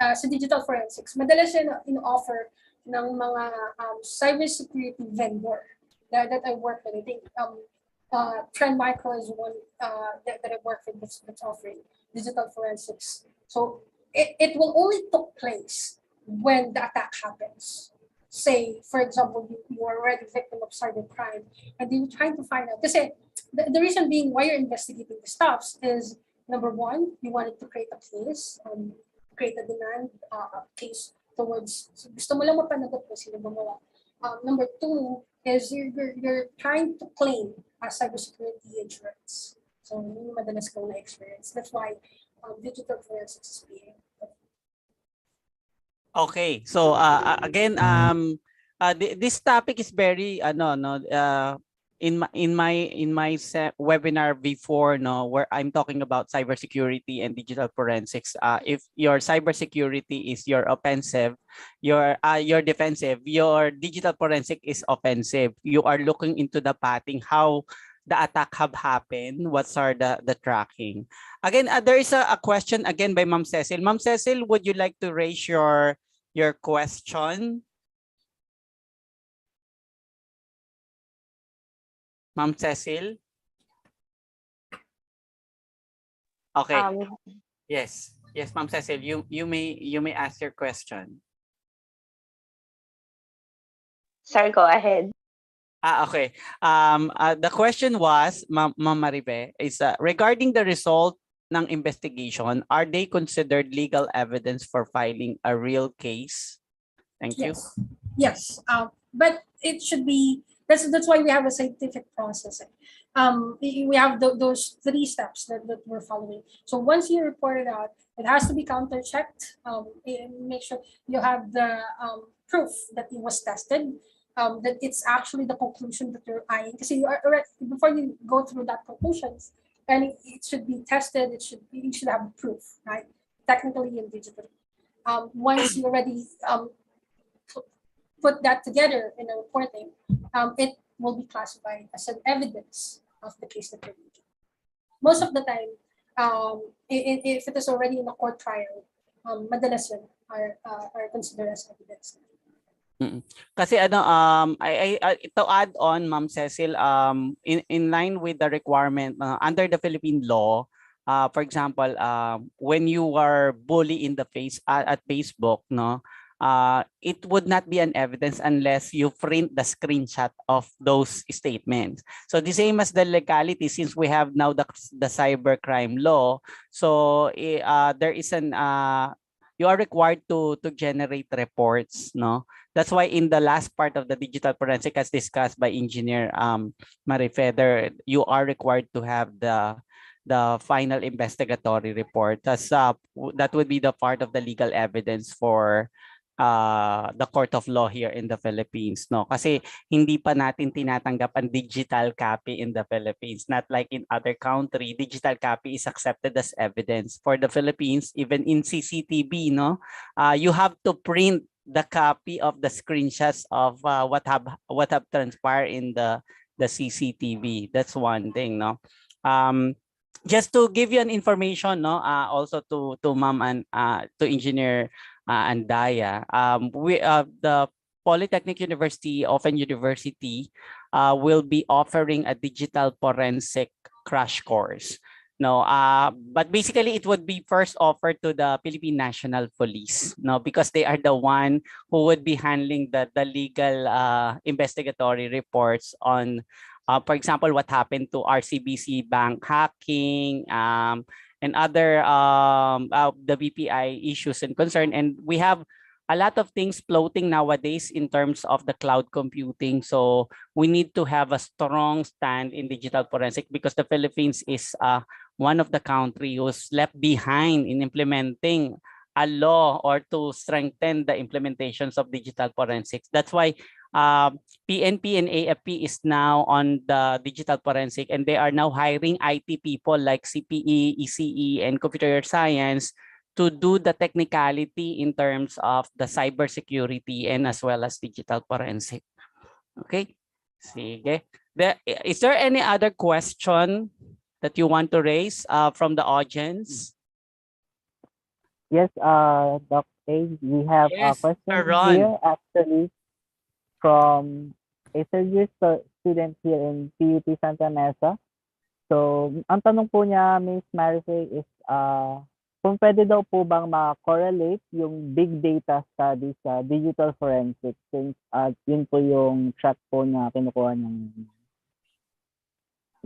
sa digital forensics, madalas yan in-offer ng mga cybersecurity vendor that I work with. I think Trend Micro is one that I work with that's offering digital forensics. So it will only take place when the attack happens. Say, for example, you are already victim of cybercrime and you're trying to find out. Kasi the reason being why you're investigating the stops is, number one, you wanted to create a case, create a demand case towards, so gusto mo lang mapanagot kung sino gumawa. Number two is you're trying to claim a cybersecurity insurance. So yun yung madalas kong na-experience. That's why digital forensics is being. Okay, so again, this topic is very in my webinar before, where I'm talking about cybersecurity and digital forensics. If your cybersecurity is your offensive, your defensive, your digital forensic is offensive. You are looking into the pathing, how the attack have happened, what's are the tracking. Again, there is a question again by Ma'am Cecil. Ma'am Cecil, would you like to raise your question? Ma'am Cecil? Okay. Yes, Ma'am Cecil, you may ask your question. Sir, go ahead. Okay. The question was, Ma'am Maribe, is regarding the result ng investigation, are they considered legal evidence for filing a real case? Thank you. Yes. But it should be, that's why we have a scientific process. We have those 3 steps that we're following. So once you report it out, it has to be counter-checked. Make sure you have the proof that it was tested, that it's actually the conclusion that you're eyeing. Because you are before you go through that conclusions, and it should be tested. You should have proof, right? Technically and digitally. Once you already put that together in a reporting, it will be classified as an evidence of the case that you're making. Most of the time, if it is already in a court trial, madalas yun are considered as evidence. Kasi to add on, Ma'am Cecil, in line with the requirement under the Philippine law, for example, when you are bully in the face at Facebook, it would not be an evidence unless you print the screenshot of those statements. So the same as the legality, since we have now the cybercrime law, so there is an you are required to generate reports, no? That's why in the last part of the digital forensic, as discussed by Engineer Marifeder, you are required to have the final investigatory report. That would be the part of the legal evidence for the court of law here in the Philippines, no? Kasi hindi pa natin tinatanggap ang digital copy in the Philippines. Not like in other country, digital copy is accepted as evidence. For the Philippines, even in CCTV, no, you have to print the copy of the screenshots of what have transpired in the CCTV. That's one thing, no. Just to give you an information, no, also to Ma'am and to Engineer Andaya, the Polytechnic University, Open University, will be offering a digital forensic crash course. No, but basically it would be first offered to the Philippine National Police, no, because they are the one who would be handling the legal investigatory reports on, for example, what happened to RCBC bank hacking, and other the BPI issues and concern. And we have a lot of things floating nowadays in terms of the cloud computing. So we need to have a strong stand in digital forensic because the Philippines is one of the country who's left behind in implementing a law or to strengthen the implementations of digital forensics. That's why PNP and AFP is now on the digital forensic, and they are now hiring IT people like CPE, ECE, and computer science to do the technicality in terms of the cybersecurity and as well as digital forensic. Okay? Sige. Is there any other question that you want to raise from the audience? Yes, Dr. We have a Yes, question Ron. here actually from a third year student here in PUP Santa Mesa. So, ang tanong po niya, Ms. Marife, is kung pwede daw po bang ma-correlate yung big data studies sa digital forensics since yun po yung track po na kinukuha niyang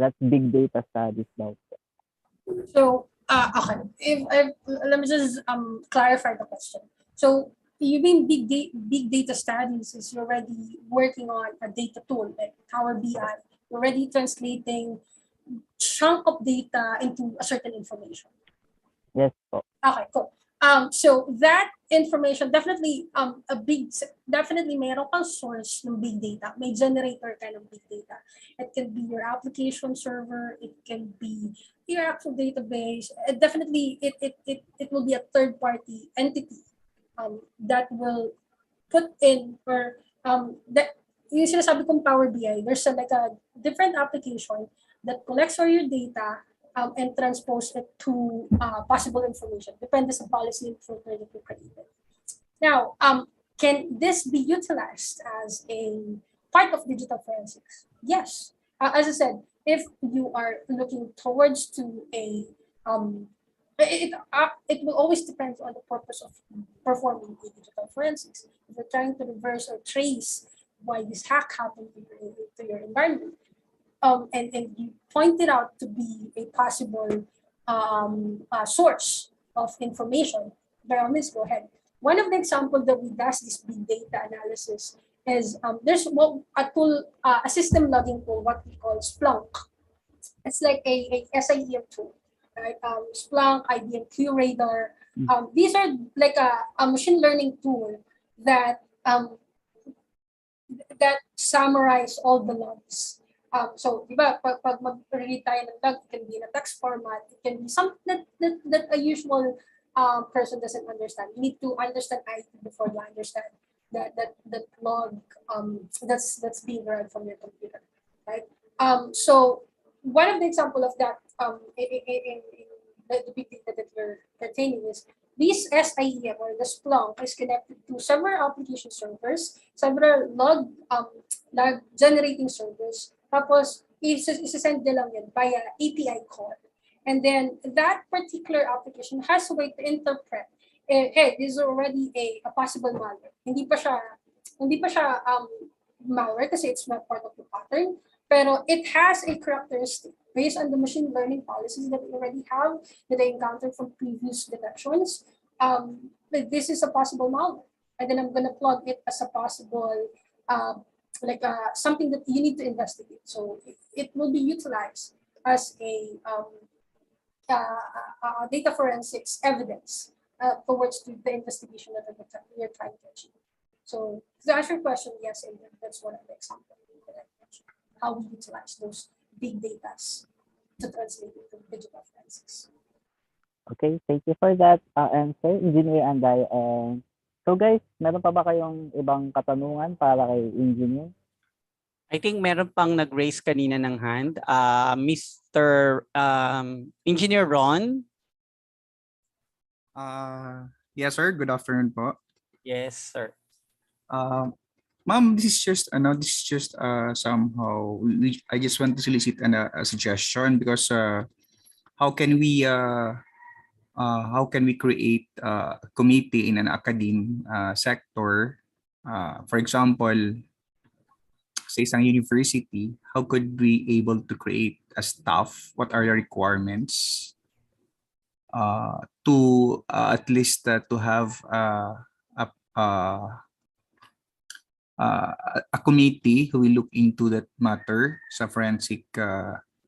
that's big data studies daw po. So, okay. Let me just clarify the question. So, you mean big data studies is you're already working on a data tool like Power BI, you're already translating chunk of data into a certain information. Yes po. Okay, cool. So that information definitely definitely mayroon kang source ng big data, may generator kind of big data. It can be your application server, it can be your actual database. Definitely it will be a third party entity that will put in or that yung sinasabi kong Power BI, there's like a different application that collects all your data and transpose it to possible information, depending on policy and filter that you created. Now, can this be utilized as a part of digital forensics? Yes. As I said, if you are looking towards to a it will always depend on the purpose of performing a digital forensics. If you're trying to reverse or trace why this hack happened to your environment, and you pointed out to be a possible source of information, by all means, go ahead. One of the examples that we does this big data analysis is there's a tool, a system logging tool, what we call Splunk. It's like a SIEM tool, right? Splunk, IBM QRadar. These are like a machine learning tool that that summarize all the logs. So, di ba, pag mag-read tayo ng log, it can be in a text format, it can be something that a usual person doesn't understand. You need to understand IT before you understand that log that's being read from your computer, right? So, one of the example of that in the big data that you're pertaining is this SIEM or the Splunk is connected to several application servers, several log generating servers. Tapos, isa-send nila yan via API call. And then that particular application has a way to interpret hey, this is already a possible malware. Hindi pa siya malware kasi it's not part of the pattern, pero it has a characteristic based on the machine learning policies that we already have that I encountered from previous detections. That this is a possible malware, and then I'm gonna plug it as a possible uh, something that you need to investigate. So it will be utilized as a data forensics evidence towards the investigation that you're trying to achieve. So to answer your question, yes, and that's one of the examples that I mentioned, how we utilize those big data to translate into digital forensics. Okay, thank you for that answer, Engineer Anday. And so guys, meron pa ba kayong ibang katanungan para kay Engineer? I think meron pang nag-raise kanina ng hand. Mr. Engineer Ron. Yes, sir. Good afternoon po. Yes, sir. Ma'am, this is just somehow I just want to solicit a suggestion because how can we create a committee in an academe sector? For example, sa isang university, how could we able to create a staff? What are the requirements to at least to have a, a committee who will look into that matter sa forensic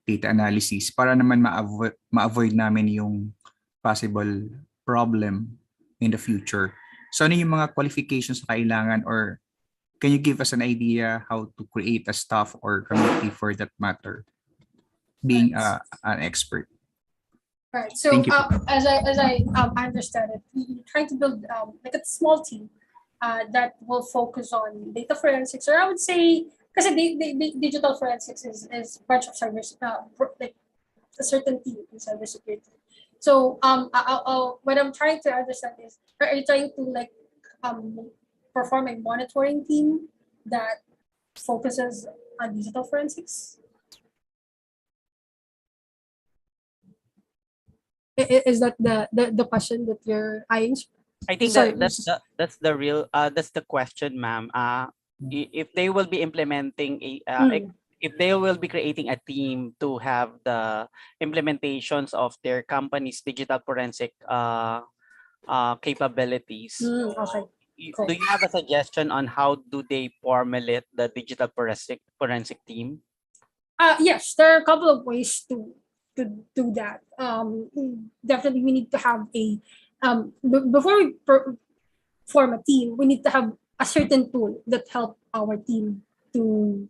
data analysis para naman ma-avoid namin yung possible problem in the future. So ano yung mga qualifications na kailangan, or can you give us an idea how to create a staff or committee for that matter, being an expert? Right. So Thank you. as I understand it, we trying to build like a small team that will focus on data forensics, or I would say, because the digital forensics is a bunch of like a certain team in cybersecurity. So what I'm trying to understand is, are you trying to like perform a monitoring team that focuses on digital forensics? Is that the question that you're eyeing? I think Sorry. that's the real that's the question, ma'am. If they will be implementing if they will be creating a team to have the implementations of their company's digital forensic capabilities. Okay. Cool. Do you have a suggestion on how do they formulate the digital forensic team? Yes, there are a couple of ways to do that. Definitely, we need to have a before we form a team, we need to have a certain tool that help our team to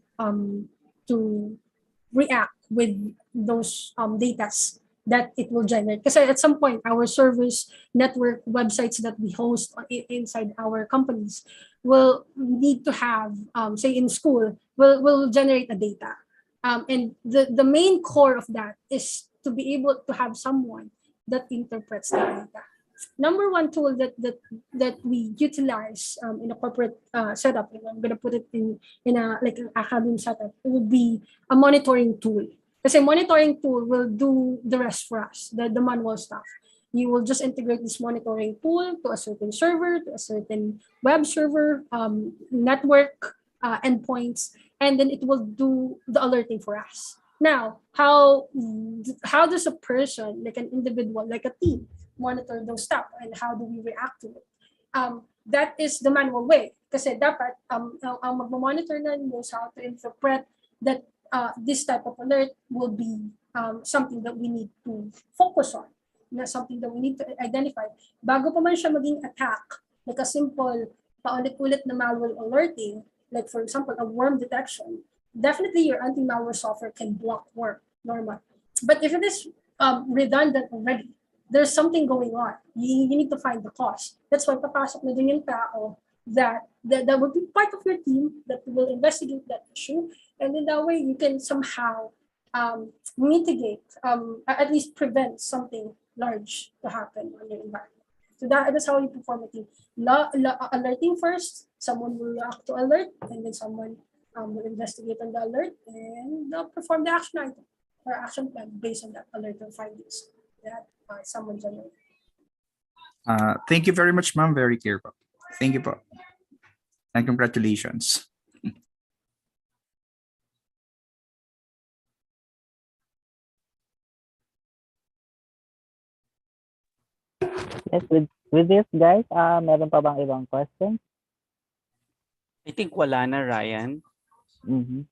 react with those datas that it will generate. Because at some point, our servers, network, websites that we host inside our companies will need to have, say in school, will generate a data. And the main core of that is to be able to have someone that interprets the data. Number one tool that we utilize in a corporate setup, and I'm gonna put it in a like an academic setup, it would be a monitoring tool. Because a monitoring tool will do the rest for us, the manual stuff. You will just integrate this monitoring tool to a certain server, to a certain web server, network, endpoints, and then it will do the alerting for us. Now, how does a person, like an individual, like a team, monitor those stuff, and how do we react to it? That is the manual way. Kasi dapat ang magmamonitor na knows how to interpret that this type of alert will be something that we need to focus on, na something that we need to identify. Bago pa man siya maging attack, like a simple paulit-ulit na malware alerting, like for example, a worm detection, definitely your anti-malware software can block worm, normal. But if it is redundant already, there's something going on. You need to find the cause. That's why papasok na din yung tao that will be part of your team that will investigate that issue. And in that way, you can somehow mitigate, at least prevent something large to happen on your environment. So that's how you perform a team. Alerting first, someone will react to alert, and then someone will investigate on the alert, and they'll perform the action item or action plan based on that alert or findings that someone generated. Thank you very much, ma'am. Very clear po. Thank you po. And congratulations. Yes, with this guys, meron pa bang ibang question? I think wala na, Ryan. Mm-hmm.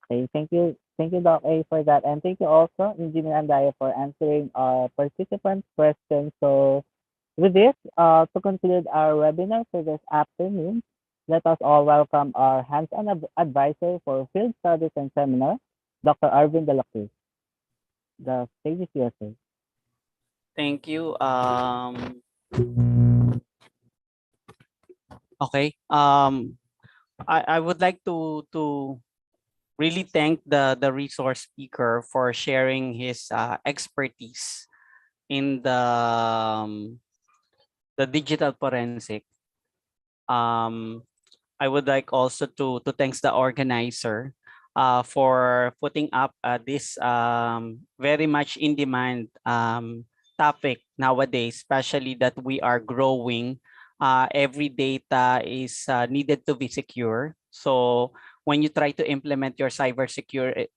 Okay, thank you, Doc A, for that, and thank you also, Engineer Andaya, for answering our participants' questions. So, with this, to conclude our webinar for this afternoon, let us all welcome our hands-on advisor for field studies and seminar, Dr. Arvin De La Cruz. The stage is yours, sir. Thank you. Okay. I would like to really thank the resource speaker for sharing his expertise in the digital forensic. Um, I would like also to thanks the organizer for putting up this very much in demand topic nowadays, especially that we are growing. Every data is needed to be secure. So when you try to implement your cybersecurity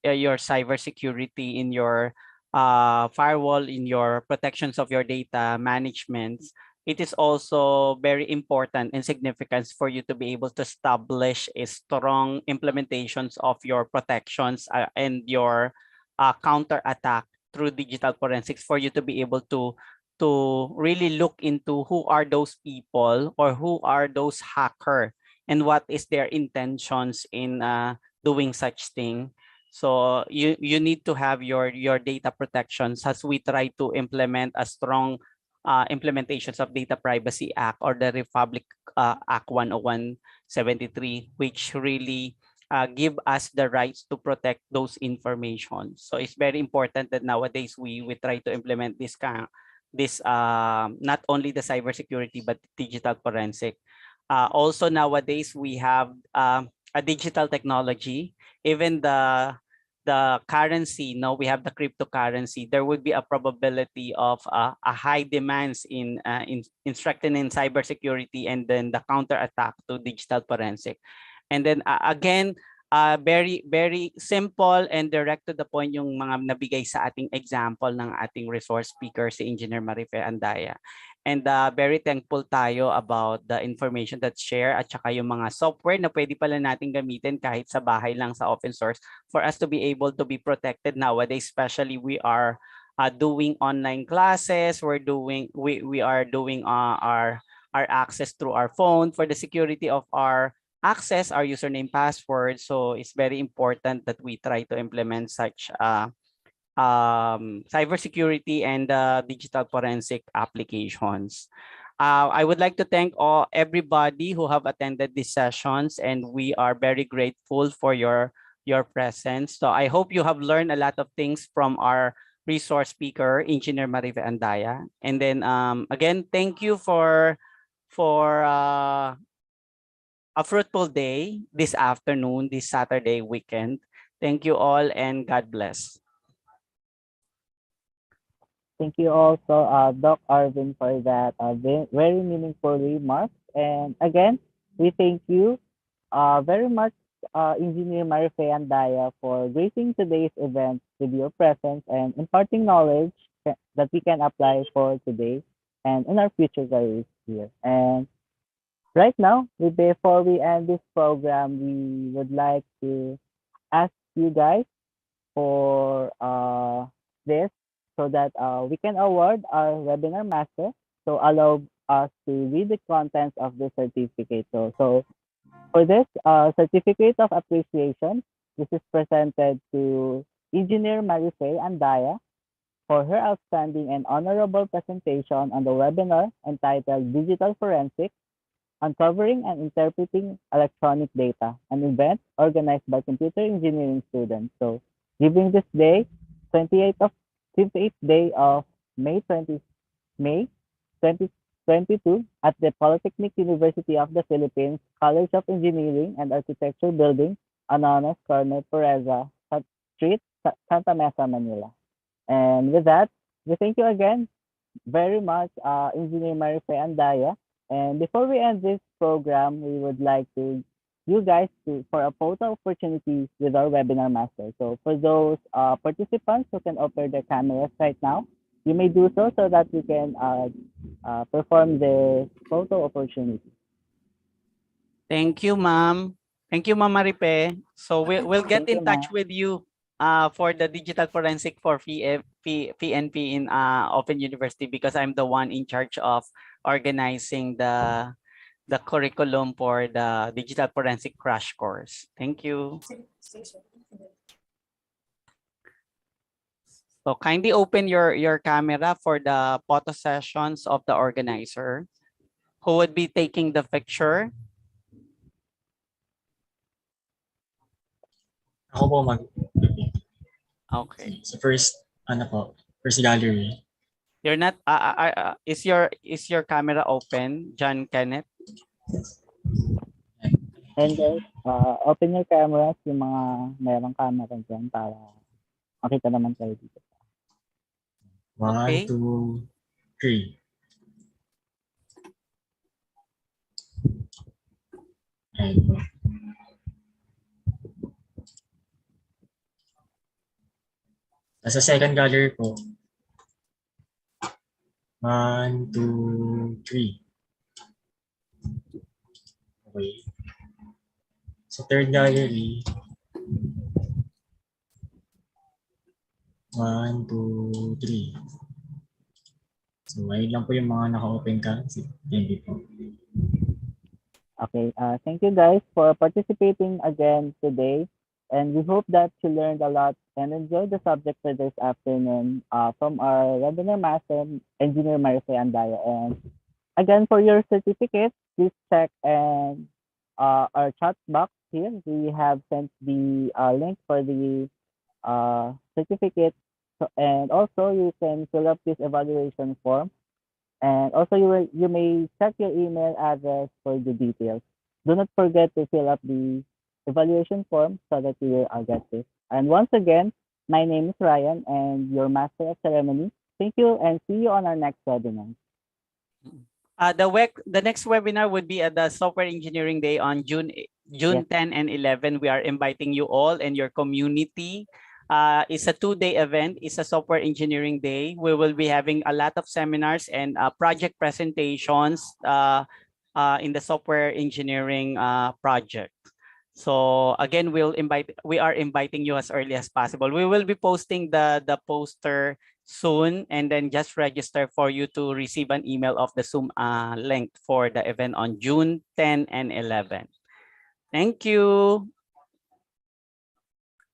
in your firewall, in your protections of your data management, it is also very important and significant for you to be able to establish a strong implementations of your protections and your counter attack through digital forensics for you to be able to really look into who are those people or who are those hacker and what is their intentions in doing such thing. So you need to have your data protections as we try to implement a strong implementations of Data Privacy Act or the Republic Act 10173, which really give us the rights to protect those information. So it's very important that nowadays we try to implement this not only the cybersecurity but digital forensic. Also nowadays we have a digital technology, even the currency, no, we have the cryptocurrency, there would be a probability of a high demands in strengthening cybersecurity and then the counterattack to digital forensic. And then again, very very simple and direct to the point yung mga nabigay sa ating example ng ating resource speaker si Engineer Marife Andaya. And very thankful tayo about the information that's shared at saka yung mga software na pwede pala natin gamitin kahit sa bahay lang sa open source for us to be able to be protected nowadays, especially we are doing online classes, we are doing our access through our phone for the security of our access, our username password. So it's very important that we try to implement such cybersecurity and digital forensic applications. I would like to thank everybody who have attended these sessions, and we are very grateful for your presence. So I hope you have learned a lot of things from our resource speaker, Engineer Marive Andaya. And then again, thank you for a fruitful day this afternoon, this Saturday weekend. Thank you all and God bless. Thank you also, Doc Arvin, for that very meaningful remarks. And again, we thank you very much, Engineer Marife Andaya, for gracing today's event with your presence and imparting knowledge that we can apply for today and in our future careers here. And right now, before we end this program, we would like to ask you guys for this so that we can award our webinar master. So allow us to read the contents of the certificate. So for this certificate of appreciation, this is presented to Engineer Marife Andaya for her outstanding and honorable presentation on the webinar entitled Digital Forensics, Uncovering and Interpreting Electronic Data, an event organized by computer engineering students. So, giving this day, 28th of 58th day of May 2022 at the Polytechnic University of the Philippines College of Engineering and Architecture Building, Anonas Corner, Pereza Street, Santa Mesa, Manila. And with that, we thank you again very much, Engineer Marife Andaya. And before we end this program, we would like to you guys to for a photo opportunity with our webinar master. So for those participants who can open their cameras right now, you may do so that we can perform the photo opportunity. Thank you, ma'am. Thank you, Ma'am Maripe. So we'll get Thank you, in touch ma'am. with you for the digital forensic for PNP in Open University, because I'm the one in charge of organizing the curriculum for the digital forensic crash course. Thank you. So kindly open your camera for the photo sessions of the organizer who would be taking the picture. Ako po mag Okay. so first first gallery. You're not is your camera open, John Kenneth? And guys, open your cameras, yung mga mayroong camera dyan para makita naman kayo dito. 1, Okay. 2, 3. Ayan po. Sa second gallery po. 1, 2, 3. Okay. Sa third gallery. 1, 2, 3. So, ayun lang po yung mga naka-open ka. Thank you po. Okay, thank you guys for participating again today. And we hope that you learned a lot and enjoyed the subject for this afternoon from our webinar master, Engineer Marife Andaya. And again, for your certificate, please check and our chat box here. We have sent the link for the certificate. So, and also, you can fill up this evaluation form. And also, you may check your email address for the details. Do not forget to fill up the evaluation form so that you will get this. And once again, my name is Ryan and your Master of Ceremony. Thank you and see you on our next webinar. The next webinar would be at the Software Engineering Day on June Yes. 10 and 11. We are inviting you all and your community. It's a 2-day event. It's a Software Engineering Day. We will be having a lot of seminars and project presentations in the software engineering project. So again, we are inviting you as early as possible. We will be posting the poster soon, and then just register for you to receive an email of the Zoom link for the event on June 10 and 11. Thank you.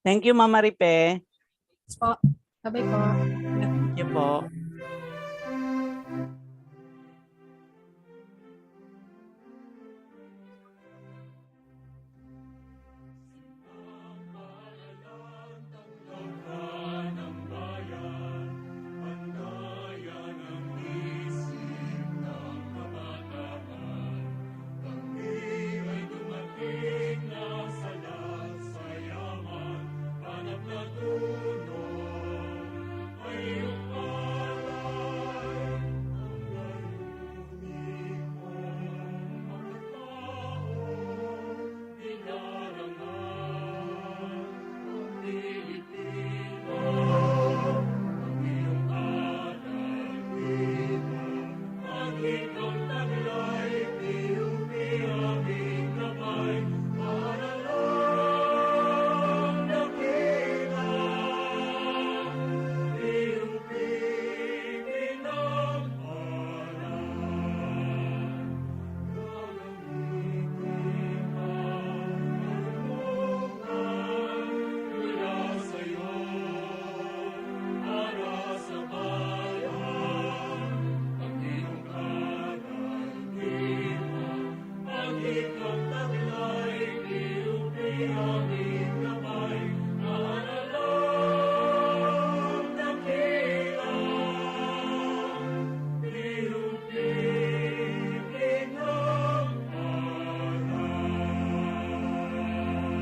Thank you, Mama Ripe. Po. Bye-bye po. Thank you po.